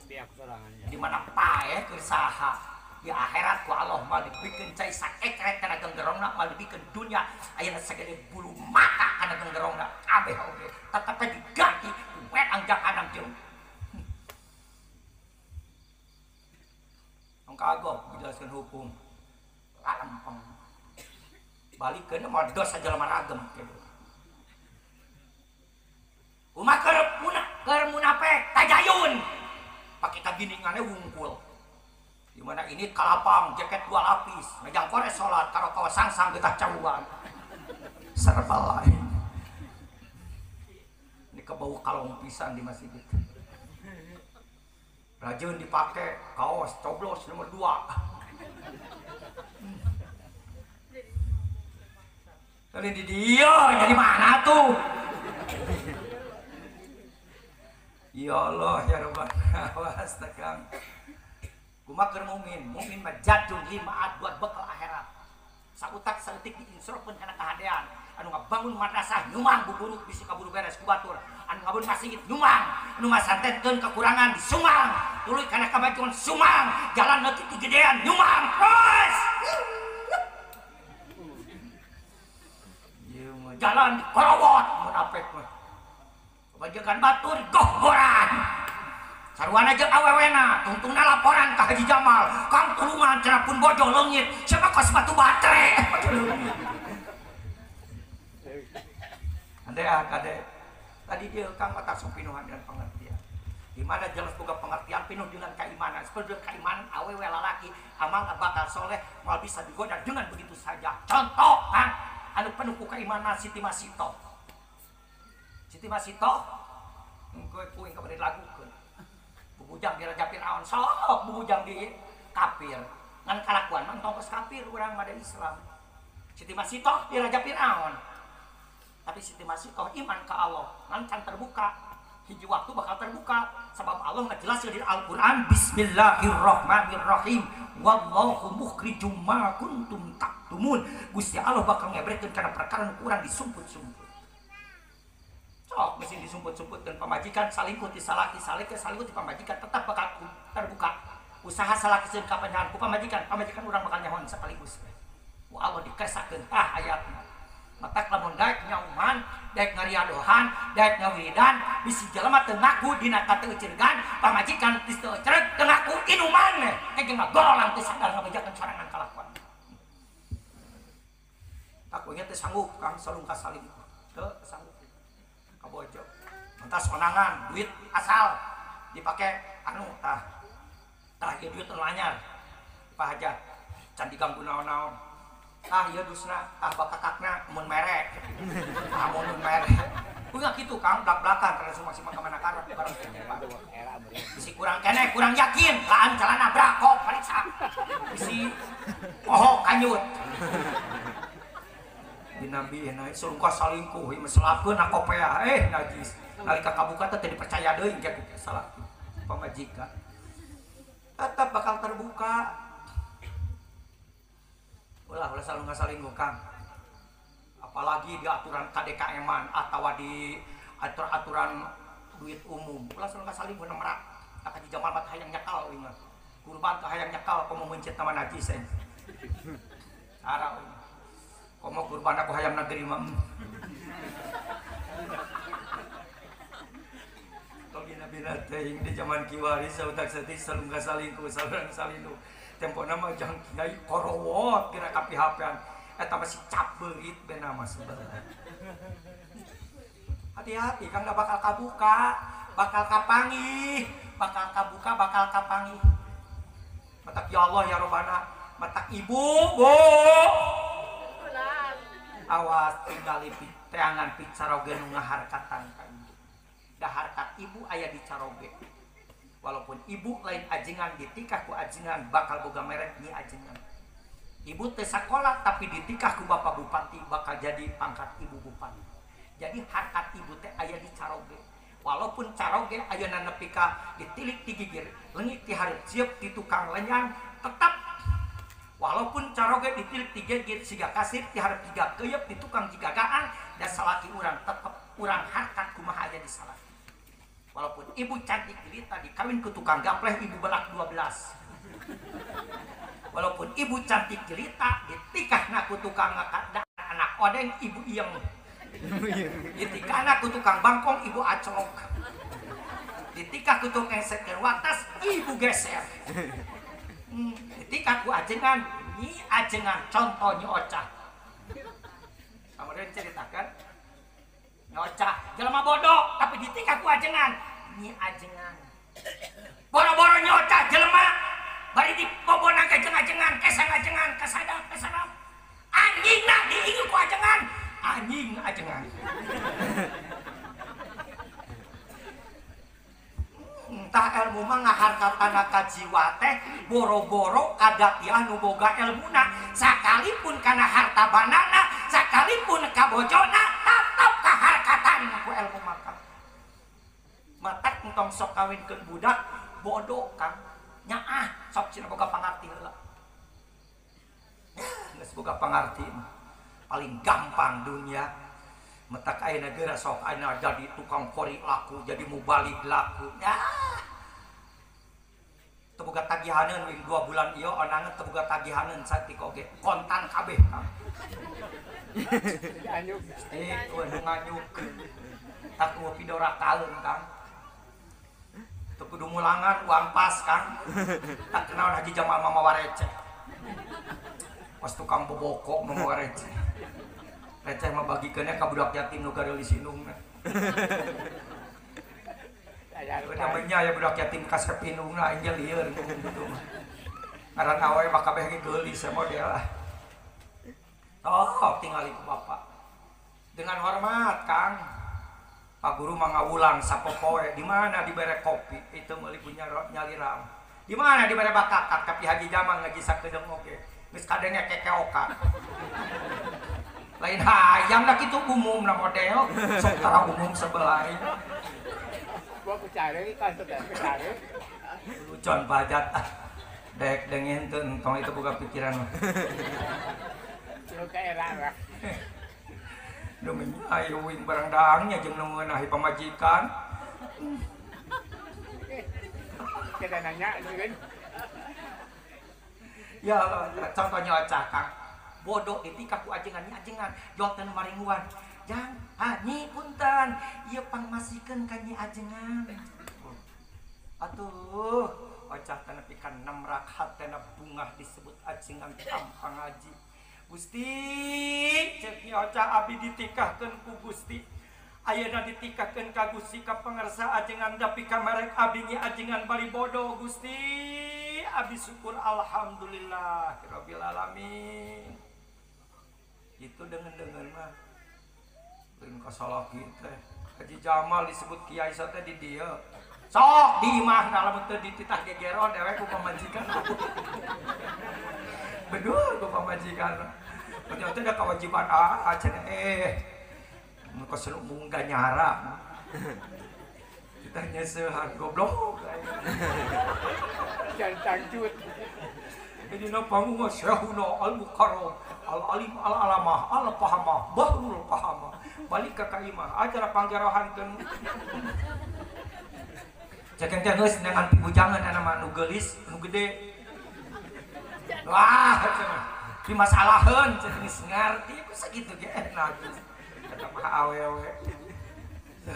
biak sorangannya di mana pae keur saha di akhirat ku Allah mah dibikeun cai saekret kana genggerongna mah dibikeun dunya ayeuna sagede bulu mata kana genggerongna kabeh oge tetep diganti wet angjang anam jeung kagok dijelaskan hukum lempeng balikeun mah dosa jelema ragem kitu umat keur munafik tajayun pake kaginingannya wungkul dimana ini kalapang jaket 2 lapis ngajang kore salat karo kaos sangsang getah cawuan serba lain ini kebau kalong pisan di masjid itu rajin dipakai kaos coblos nomor 2 kali di dia jadi mana tuh ya Allah ya Rabbana awas tegang kumaha keur mukmin mah jadun limaat buat bekal akhirat sautak saeutik diinstrukeun kana kahadean anu ngabangun madrasah nyumang bu guru bisi kaburu beres ku batur anu ngabangun masjid nyumang anu ngasantetkeun kekurangan disumang tuluy kana kamajuan sumang jalan leutik digedean nyumang terus ieu mah jalan dikorowot munafik mah kebajakan batur gohboran sarwana jeung awewena tungtungna laporan ka Haji Jamal Kang tulungan cenah pun bojo leungit siapa kos batu batre Ade tadi dia Kang mata pinuhan dan pengertian di mana jelas boga pengertian pinuh dengan keimanan seperti keimanan awewe lalaki amal bakal soleh mal bisa digoda dengan begitu saja contoh Kang anu penuh ku keimanan Siti Masito engko kuing kabeh lagukeun bubujang di Raja Fir'aun sok bubujang di kafir ngan kalakuan mah tongkos kafir urang mah Islam Siti Masito di Raja Fir'aun tapi Siti Masito iman ke Allah ngan can terbuka hiji waktu bakal terbuka sebab Allah ngajelaskeun di Al-Qur'an bismillahirrahmanirrahim wallahu mukhrijum ma kuntum taktumun Gusti Allah bakal ngebrekeun kana perkara nu kurang disumput-sumput sok mesin disumput-sumputkeun pamajikan salingkuh ti salaki salaki salingkuh ti pamajikan tetap bakal terbuka usaha salaki ka panjangan ku pamajikan urang bakal nyahoan sekaligus ku Allah dikesakeun ayatna matak lamun daek nyauman daek ngariadohan daek ngawiridan bisi jelema teu ngaku dina kateuceurgan pamajikan geus teu cereg teu ngaku inuman jeung ngagorolang teu sadar ngabejakeun sorangan kalakuan aku inget teh sanggup Kang salung ka salingkuh teu sanggup kabojo mentas konangan duit asal dipakai anu tah ieu duit anu anyar Pak Hajat can diganggu naon-naon ieu dusna bakakakna mun mere mun mere punya gitu Kang belak-belakan karena semua masih kemana karena barang bisi kurang kene kurang yakin laan celana brakok periksa bisi pohok kanyut dinabi naik surungka salingkuh meselapkeun akopea najis nalika kabuka teh dipercaya deui engke salah pamajikan tetap bakal terbuka ulah selalu ngasalingkuh Kang apalagi di aturan KDKM-an atau di aturan duit umum ulah selalu ngasalingkuh nemerak kata di Jamal mat hayang nyakal ingat kurban ka hayang nyakal komo mencet nama najis cara komo kurban aku hayang negeri mah bina teuing di zaman kiwari sautak setik selalu ngasalingkuh saurang salinu tempo nama jang kiai korowot kira kapihapean eta masih cap beurit bena mah sebenarnya hati-hati Kang gak bakal kabuka bakal kapangi bakal kabuka bakal kapangi matak ya Allah ya Robbana matak ibu bu awas tinggali teangan picaroge nu ngaharkatan ka ibu daharkat ibu aya di caroge walaupun ibu lain ajengan ditikah ku ajengan bakal boga merek nyi ajengan ibu teh sakola tapi ditikah ku bapak bupati bakal jadi pangkat ibu bupati jadi harkat ibu teh aya di caroge walaupun caroge ayeuna nepi ka ditilik digigir leungit ti hareup cieup ti tukang lenyang tetap walaupun caroge ditilik digigir siga kasir ti hareup tiga keuyeuk ti tukang jigagaan dan salaki urang tetep urang harkat kumaha aya di salaki walaupun ibu cantik jelita dikawin ke tukang gapleh ibu belak 12 walaupun ibu cantik jelita ditikahna ku tukang ngakada anak odeng ibu iyeng ditikahna ku tukang bangkong ibu acrok ditikah ku tukang seker watas ibu geser ditikah ku ajengan nyi ajengan contohnya ocah kemudian ceritakan nyocah jelema bodoh tapi ditikah ku ajengan nyi ajengan boro-boro nyocah jelema bari dibobonang ke ajengan kesang ajengan kesadap anjingna diingu ku ajengan anjing ajengan entah ilmu mah ngaharkatana ka jiwa teh boro-boro kadatiah nu boga ilmuna sakalipun kana harta banana sakalipun ka bojona tetep kaharkatan ku ilmu makan matak entong sok kawinkeun budak bodoh Kang nyaah sok cina boga pangarti heula geus boga pangarti paling gampang dunia matak ayeuna geura sok ayeuna jadi tukang kori laku jadi mubalik laku teu boga tagihaneun wing 2 bulan ieu onangan teu boga tagihaneun saeutik oge kontan kabeh Kang anyuk nu nganyukeun tak mau pidora kalem Kang teu kudu mulangan uang pas Kang tak kenal Haji Jamal mama warece pas tukang bobokok mama warece receh mah bagikeunnya ka budak yatim nu gareuli sinungna namanya ya budak yatim ka sepinungna anjel lieur gitu mah ngaran awe mah kabeh ge geulis model lah tinggali ku bapak dengan hormat Kang Pak Guru mangawulang sapopoe di mana dibere kopi itu meuli punya nyaliram di mana dibere bakakak tapi Haji Jamal ngaji sakedeung oge geus kadenge kekeokan lain hayang dah kitu umum na model sok tara umum sebelah gua kucare kan kucare lucon pajat dek dengen tuh entong itu buka pikiran lu kayak rara demi ayo wing barang dangnya jeung ngeunah pamajikan kita nanya kan ya contohnya acak Kang bodoh ditikah ku ajengan jol teu maringuan jang nyi punten ieu pangmasikeun ka nyi ajengan atuh ocah teh nepi ka 6 rakaat teh bungah disebut ajengan tampang ngaji Gusti cek nyoca abdi ditikahkeun ku Gusti ayeuna ditikahkeun ka Gusti ka pangarsa ajengan tapi kamarek abdi nya ajengan bari bodoh Gusti abdi syukur alhamdulillah rabbil alamin itu dengan mah lain kasalaki teh Haji Jamal disebut kiai teh di dieu sok di imah lamun teu dititah gegeron dewe ku pamajikan bener ku pamajikan ternyata ada kewajiban aja muka seluk munggah nyara kita nyesehan goblok jangan tangcut ini na pangunga syahuna al-mukarram al-alim al-alamah al-pahamah bahrul pahamah balik ke kaimah acara panggarahankeun cekeng teh geus dengan pibujangan anu nu geulis nu gede wah cenah di masalaheun cenah ngarti ku sakitu ge enak eta mah awewe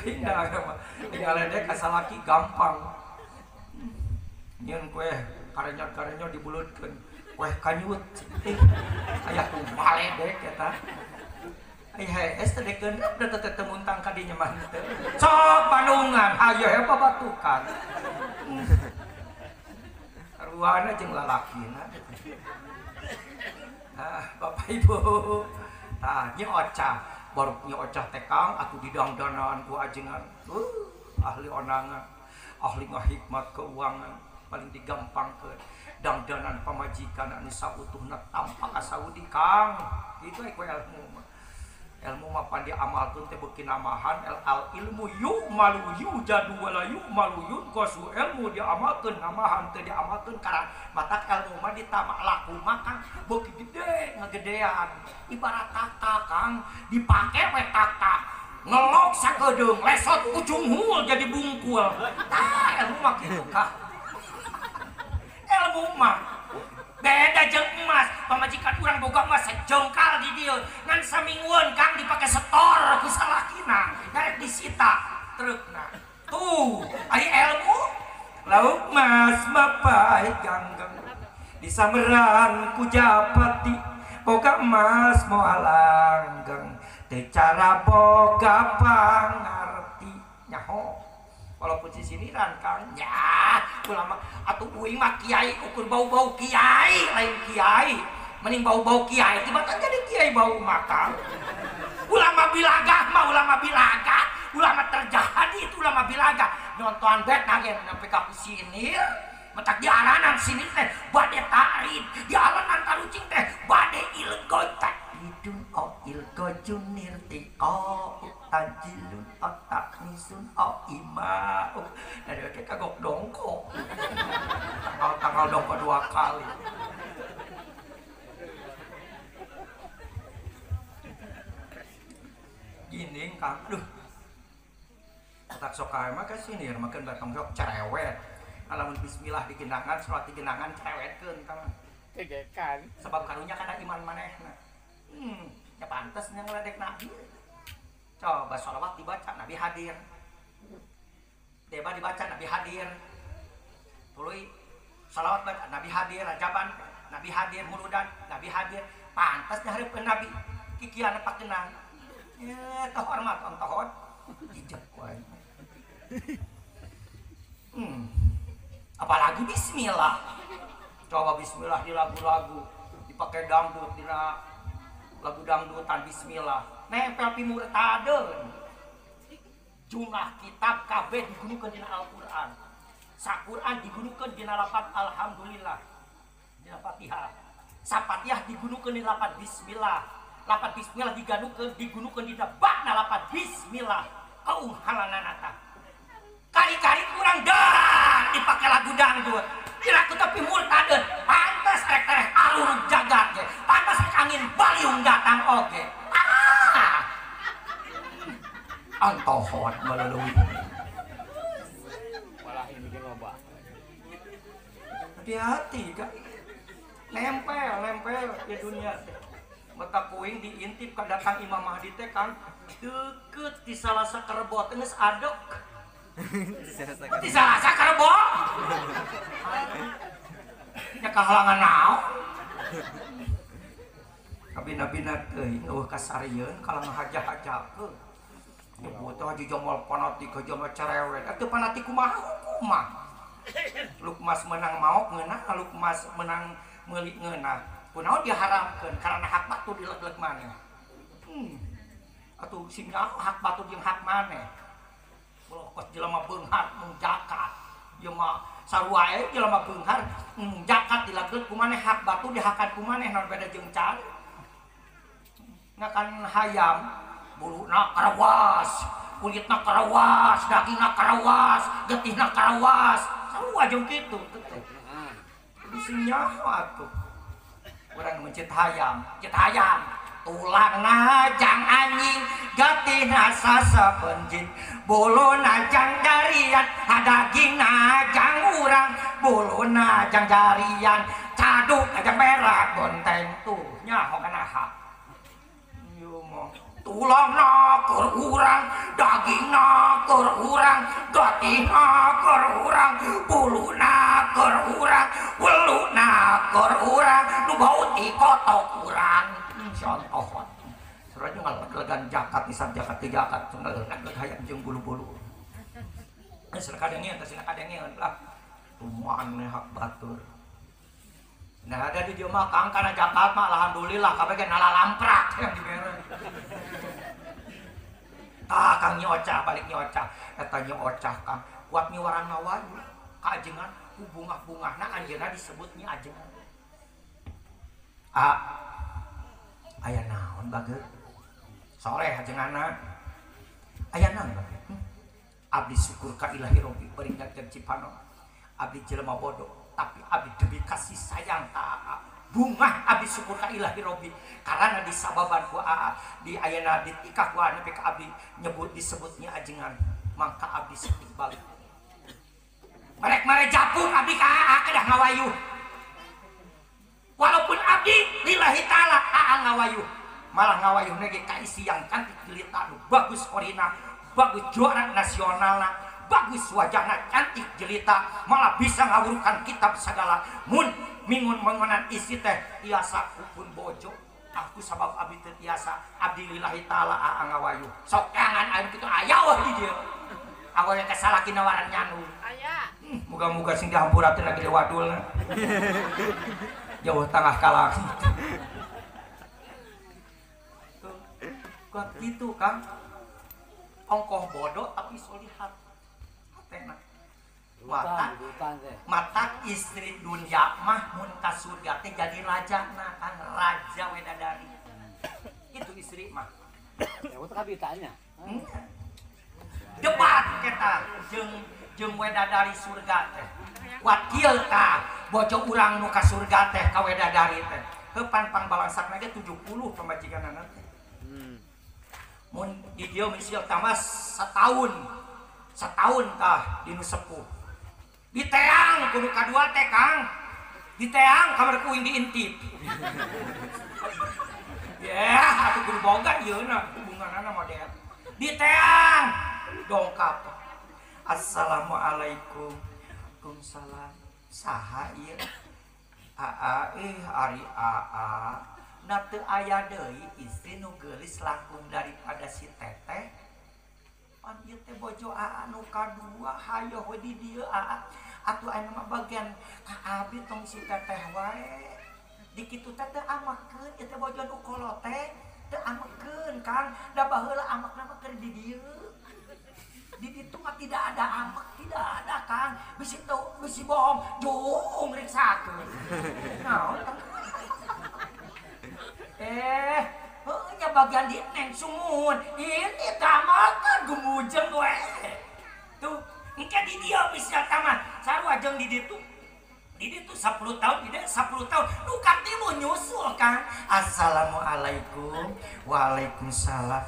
indah mah ngaledek kasalaki gampang nyeun kue karenya dibulutkeun kue kanyut aya kumaha ledek eta ai es teh dekeunep da teh teu muntang ka dinya mah teh sok panungan hayu he babatukan karuana jeung lalakina Bapak Ibu tah nya ocah baru nya ocah tekang atuh didangdanan ku ajengan ahli onangan ahli ngahikmat keuangan paling digampangkeun dangdanan pamajikan anu sautuhna tampak ka Saudi Kang itu ku ilmu mah pan diamalkeun teh beuki namahan al ilmu yu'malu yujadu wala yu'malu yunqasu ilmu diamalkeun namahan teu diamalkeun karena matak ilmu mah ditamak laku maka beuki gede ngagedean ibarat tata Kang dipake we tata ngelok sakedeung lesot ujung hul jadi bungkul tah ilmu mah kitu Kang ilmu mah beda jeung emas pamajikan urang boga emas sejongkal di dieu ngan samingweun Kang dipake setor ku salakina garek disita trukna tuh ari ilmu lauk mas bapai ganggeng disameran ku japati boga emas moal langgeng teu cara boga pangarti nyaho walaupun si siniran Kang ya ulama atuh uing mah kiai ukur bau-bau kiai lain kiai mending bau-bau kiai tibatan jadi kiai bau mata ulama bilagah mah ulama terjadi itu ulama bilagah nonton bet nagen sampai ka sinir metak diaranan sinir teh bade tarid dialanan tarucing teh bade ilgoy teh idun ilgojunir ti tajilun otak nisun ima dari kayak kagok dongko tanggal dongko 2 kali gini Kang aduh otak sokai mah kesinir makan datang sok cerewet alamun bismillah digenangan sholat digenangan cerewetkeun Kang tegekan sebab karunya kana iman manehna ya pantes nya ngeledek nabi coba sholawat dibaca Nabi hadir deba dibaca Nabi hadir tuluy sholawat baca Nabi hadir rajaban Nabi hadir muludan Nabi hadir pantas dihareupeun Nabi kikian pakeunang ya kehormat ontohot dijek wae apalagi bismillah coba bismillah di lagu-lagu dipakai dangdut dina lagu dangdutan bismillah nempel pi murtadeun jumlah kitab kabeh digunukeun dina Al-Qur'an Sa-Qur'an digunukeun dina lafaz alhamdulillah dina Fatihah Sa-Fatihah digunukeun dina lafaz bismillah lafaz bismillah digunukeun dina ba'na lafaz bismillah kauhalanana tah kari-kari kurang dah dipake lagu dangdut dina tapi murtadeun pantes rek teh alur jagat ge pantes angin baliung datang oge antohot melalui malah ini dia loba hati-hati kan nempel di dunia teh mata puing diintip ka datang Imam Mahdi teh kan deket di salah sakerebot geus adek di salah sakerebot nya kahalangan naon Bina-bina teuing eueuh kasarieun kalau ngahaja-hajakeun. Ibu teh haji jomol fanatik haji mah cerewet. Atuh fanatik kumaha hukumah. Lukmas menang maok ngeunah, Lukmas menang meuli ngeunah. Kunaon diharamkeun karena hak batu dileg-leg maneh. Atuh singa hak batu jeung hak maneh. Mulo kos jelema beunghar mung jakat. Ieu mah sarua ae jelema beunghar mung jakat dileg-leg ku maneh hak batu dihakan ku maneh naon beda jeung can. Ngakan hayam buluna karawas, kulitna karawas, dagingna karawas, getihna karawas. Sarua jeung kitu teh. Bisi nyaho atuh. Urang mencit hayam, tulangna jang anjing, getihna sasabeunjing, buluna jang darian, dagingna jang urang, buluna jang darian, caduk jang merah bonteng tuh nyaho kana hak. Tulangna keur urang, dagingna keur urang, getihna keur urang, buluna keur urang, weluna keur urang, nu bau ti kotok urang. Contoh. Suranya ngalek-legan jakat isan jakat ti jakat, ngalek hayam jeung bulu-bulu. Sira kadengeun teh sira kadengeun lah. Tumaneh hak batur. Nah ada di jelema kang kana jakat mah alhamdulillah kabeh ge nalalamprak yang dibere. Kang nyocah balik nyocah eta nyocah kang kuat nyiwarang ngawayu ka ajengan ku bungah-bungahna anjeunna disebut nyi ajengan. Aya naon bageut? Soleh ajenganna. Aya naon bageut? Abdi syukur ka Ilahi Robbi beringat jeung Cipanon. Abdi jelema bodoh tapi abdi demi kasih sayang ka bungah abdi syukur ka Ilahi Robbi karena disababan ku di ayeuna ditikah ku nepi ka abdi nyebut disebutnya ajengan mangka abdi setik balik merek mere japuk abdi ka kedah ngawayuh walaupun abdi lillahi taala ngawayuh malah ngawayuhna ge ka isi yang cantik jelita bagus orina bagus juara nasionalna bagus wajahna cantik jelita malah bisa ngawurukan kitab segala mun mingun mengonan isi teh tiasa upun bojo aku sabab abdi teu tiasa abdi lillahi taala ngawayuh sok jangan aya kitu aya wah di dieu awewe kasalaki nawaran nyanu aya muga-muga sing dihampurakeun lagi di wadulna jauh tengah kalah kok gitu Kang ongkoh bodoh tapi solihat mata istri dunia mah mun ka surga teh jadi raja nah kan raja wedadari itu istri mah ya utak ditanya debat kita jeung wedadari surga teh wakil ka bojo urang nu ka surga teh ka wedadari teh heupan pangbalangsak ge 70 pamajikanana teh mun di dieu misil tamas setahun tah dinu sepuh diteang kudu kadua teh Kang diteang kamar kuing diintip ya atuh kudu boga ieu na hubunganna model diteang dongkap assalamualaikum waalaikumsalam saha ieu ari na teu aya deui istri nu geulis langkung daripada si teteh pan ieu teh bojo nu kadua hayo we di dieu atuh aya mah bagian ka abi tong si teteh wae dikitu teh teu amakeun ieu teh bojo nu kolot teh teu amakeun Kang da baheula amakna mah keur di dieu di ditu mah tidak ada amak tidak ada Kang bisi bohong jung riksakeun naon nya bagian di neng sumun ini tamakan gumujeng we tuh engke di dia bisa taman sarua jeung di ditu 10 tahun tidak 10 tahun nu katilu nyusul Kang assalamualaikum waalaikumsalam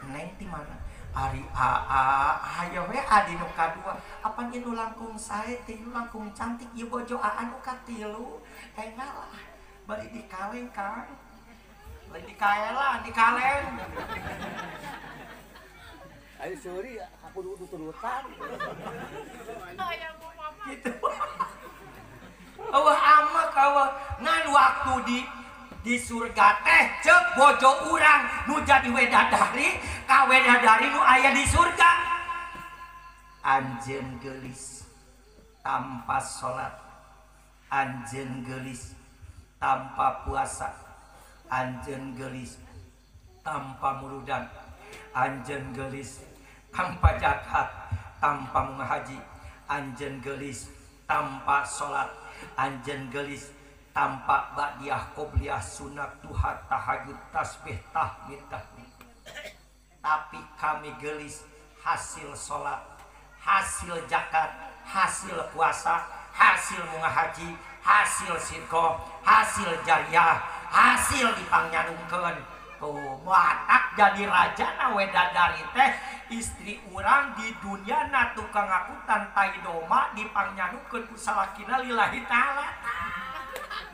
neng ti mana ari hayo we adi nu kadua apa nu langkung sae teh nu langkung cantik ieu bojo nu katilu ngalah bari dikaleng Kang bari dikaelan dikaleng ayo suri aku turutan gitu awah amak awah ngan waktu di di surga teh cek bojo urang nu jadi wedadari ka wedadari nu aya di surga. Anjeun geulis tanpa salat, anjeun geulis tanpa puasa, anjeun geulis tanpa muludan, anjeun geulis tanpa zakat, tanpa mengaji, anjeun geulis tanpa salat, anjeun geulis tanpa ba'diyah qobliyah sunat duha tahajud tasbih tahmid tahmid. Tapi kami geulis hasil salat, hasil zakat, hasil puasa, hasil mengaji, hasil sirko, hasil jariah, hasil dipangnyalungkeun. Tuh batak jadi raja na wedadari teh istri urang di dunia na tukang akutan tai doma dipangnyalungkeun ku salakina lillahi ta'ala.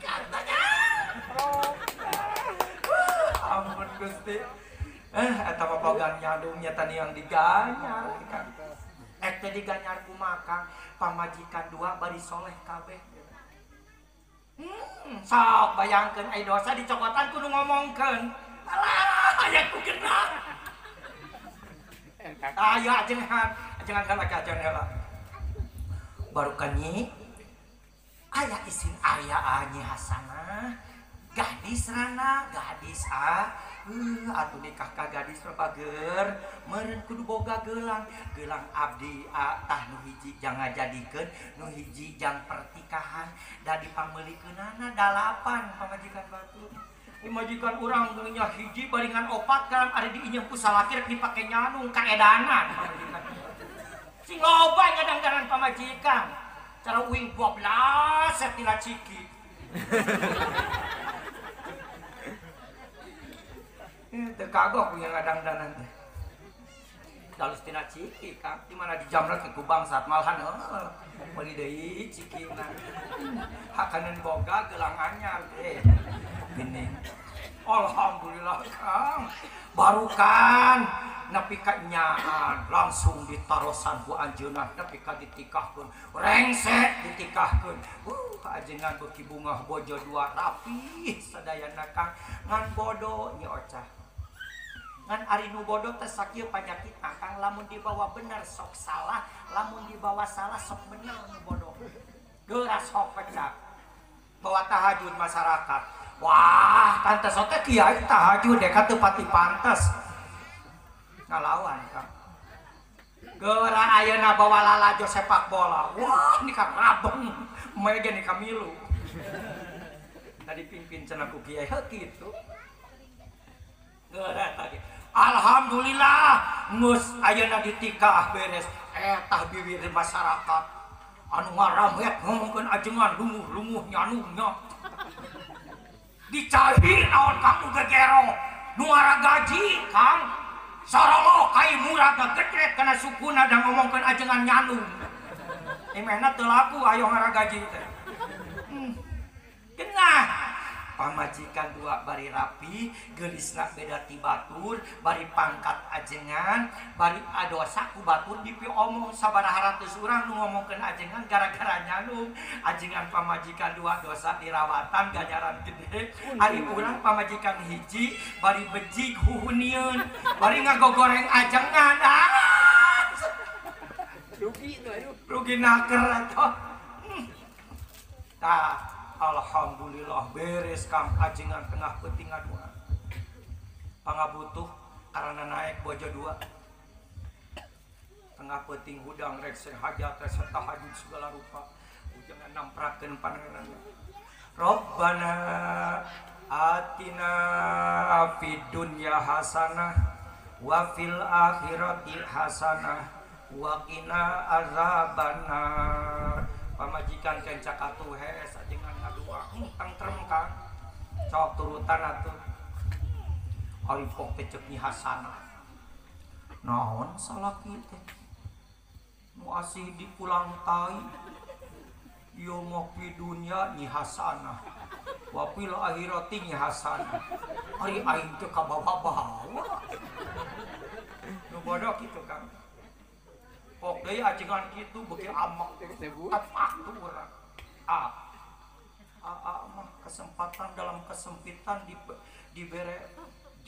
Katanya ampun Gusti. Eta papagan nyadungnya tadi yang diganyar kan. Teh diganyar kumaha pamajikan dua bari soleh kabeh. Sok bayangkeun ai dosa dicokotan kudu ngomongkeun. Alah aya ku genah. Ayo ajengan heula. Baru kan nyi aya isin aya Nyi Hasanah gadis rana gadis atuh nikah ka gadis pager meureun kudu boga gelang abdi tah nu hiji jang ngajadikeun nu hiji jang pertikahan da dipameulikeunana 8 pamajikan batu. Majikan urang nya hiji baringan 4 kan ada diinyeuh ku salaki rek dipake nyanung kaedanan pamajikan. Sing loba ngadang-dangan pamajikan. Cara uing 12 setila ciki. Teu kagok punya ngadang-dangan teh. Dalus tina ciki Kang, di mana dijamret ke kubang saat malahan meuli deui cikina. Hakaneun boga gelang anyar teh. Gini. Alhamdulillah Kang. Baru kan nepi ka nyaan langsung ditarosan ku anjeunna nepi ka ditikahkeun. Rengset ditikahkeun. Ajengan beuki bunga bojo 2 rapih sadayana Kang. Ngan bodo nya ocah. Ngan ari nu bodoh teh sakieu panyakitna Kang, lamun dibawa bener sok salah, lamun dibawa salah sok bener nu bodoh. Geuras sok pecah. Bawa tahajud masyarakat. Wah, tante sote kiai tahajud deka teu pati pantes. Ngalawan Kang. Geura ayeuna bawa lalajo sepak bola. Wah, ini kan rabeng. Mege ni kamilu. Tadi pimpin cenah ku kiai kitu. Geura tadi. Alhamdulillah ngus ayeuna ditikah beres etah bibir masyarakat anu ngaramet ngomongkeun ajengan lumuh-lumuh nyanungnya dicari naon Kang nu gegero nu gaji Kang sarolo kai murah gegedret kana sukuna da ngomongkeun ajengan nyanung emehna teu laku ayo ngaragaji teh genah pamajikan 2 bari rapi geulisna beda ti batur bari pangkat ajengan bari adosa ku batur dipi omong sabaraha ratus urang nu ngomongkeun ajengan gara-gara nyanung ajengan pamajikan 2 dosa dirawatan ganjaran gede ari urang pamajikan hiji bari bejig huhunieun bari ngagogoreng ajengan rugi naker atuh tah. Alhamdulillah beres Kang ajengan tengah peuting ngaduan. Pangabutuh karena naik bojo 2. Tengah peuting hudang rek hajat rek tahajud segala rupa. Jangan namprakeun pananganna. Rabbana atina fid dunya hasanah wa fil akhirati hasanah wa qina azabannar. Pamajikan kencak atuh hes ajengan ngadua tang trem Kang sok turutan atuh ari pok teh ceuk Nyi Hasanah naon salaki teh nu asih dipulang tai ieu mah pi dunya Nyi Hasanah wa fil akhirati Nyi Hasanah ari aing teh kabawa-bawa nu bodoh kitu Kang. Pok deui ajengan kitu beuki amak teh apak tuh urang. Mah kesempatan dalam kesempitan dibere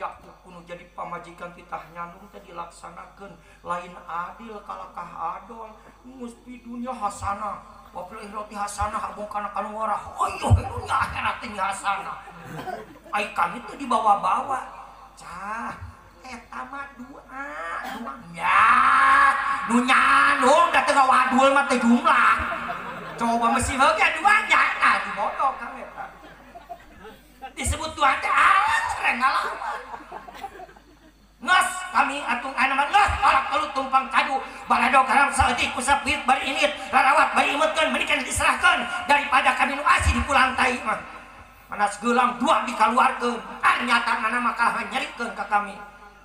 jakuk kuno jadi pamajikan titah nyandung teh dilaksanakeun lain adil kalakah adol muspi dunia hasanah wa fil akhirati hasanah abong kana kanu ngorah hoyo dunia akhirat teh hasanah ai kami teh dibawa-bawa cah eta mah duanya nu teu ngawadul mah teh jumlah coba mesti heuge duanya nah dibodok ka eta disebut Tuhan teh sereng ngalawan nges kami atung anaman nges olak kalau tumpang kadu balado karang saeutik kusapit bari init rarawat bari imutkeun menikeun diserahkeun daripada kami nu asih dipulang tai mah panas geulang dua dikaluarkeun nyata nana mah kalah nyerikeun ka kami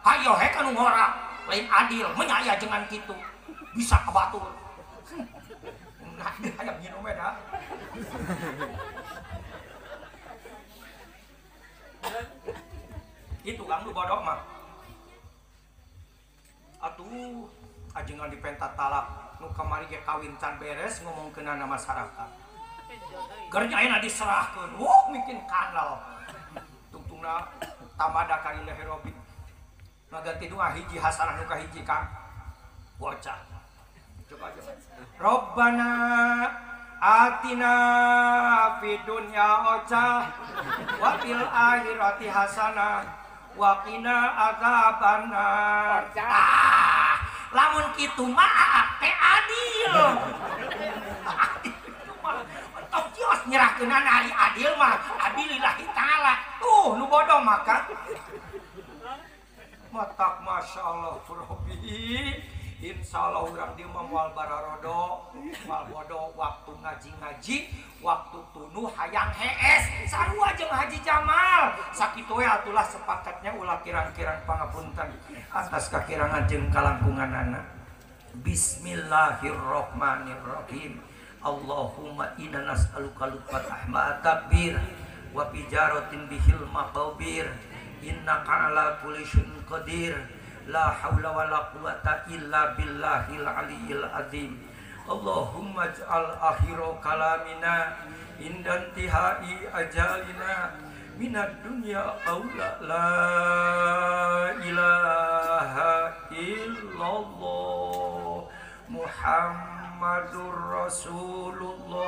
hayo he kanu ngora lain adil menyaya jangan kitu bisa kebatur nah hayang nginum da itu kang lu bodok mah atuh ajengan dipentat talak nu kamari ge kawin can beres ngomongkeunana masyarakat gernya ayeuna diserahkeun bikin kanal tungtungna tamada ka ilah herobi ngaganti doa hiji hasanah nu kahiji kang bocah coba Rabbana atina fid dunya hasanah wa fil akhirati hasanah wa qina adzabannar. Lamun kitu mah teh adil. Entok kios nyerahkeun ari adil mah adilillahi taala. Tuh nu bodoh maka matak masyaallah Rabbi. Insyaallah urang dieu mah moal bararodo, moal bodo waktu ngaji-ngaji, waktu tunuh hayang hees, sarua jeung Haji Jamal. Sakitu we atulah sepakatnya ulah kirang-kirang pangapunten atas kakirangan jeung kalangkunganana. Bismillahirrahmanirrahim. Allahumma inna nas'aluka lutfat ahma takbir wa bijaratin bihil maqabir. Innaka ala kulli syai'in qadir. La haula wala quwata illa billahil aliyil azim. Allahumma ij'al akhira kalamina indantihai ajalina minad dunya aula la ilaha illallah Muhammadur Rasulullah.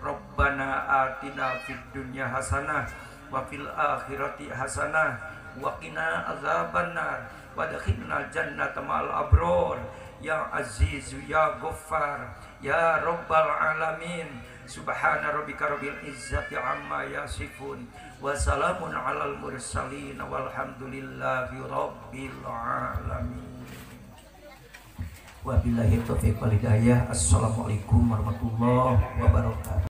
Rabbana atina fid dunya hasanah wa fil akhirati hasanah wa qina azabannar wa adkhilnal jannata ma'al abror ya azizu ya ghaffar ya rabbal alamin. Subhana rabbika rabbil izzati amma yasifun wa salamun alal mursalin walhamdulillahi rabbil alamin. Wabillahi taufiq wal hidayah. Assalamualaikum warahmatullahi wabarakatuh.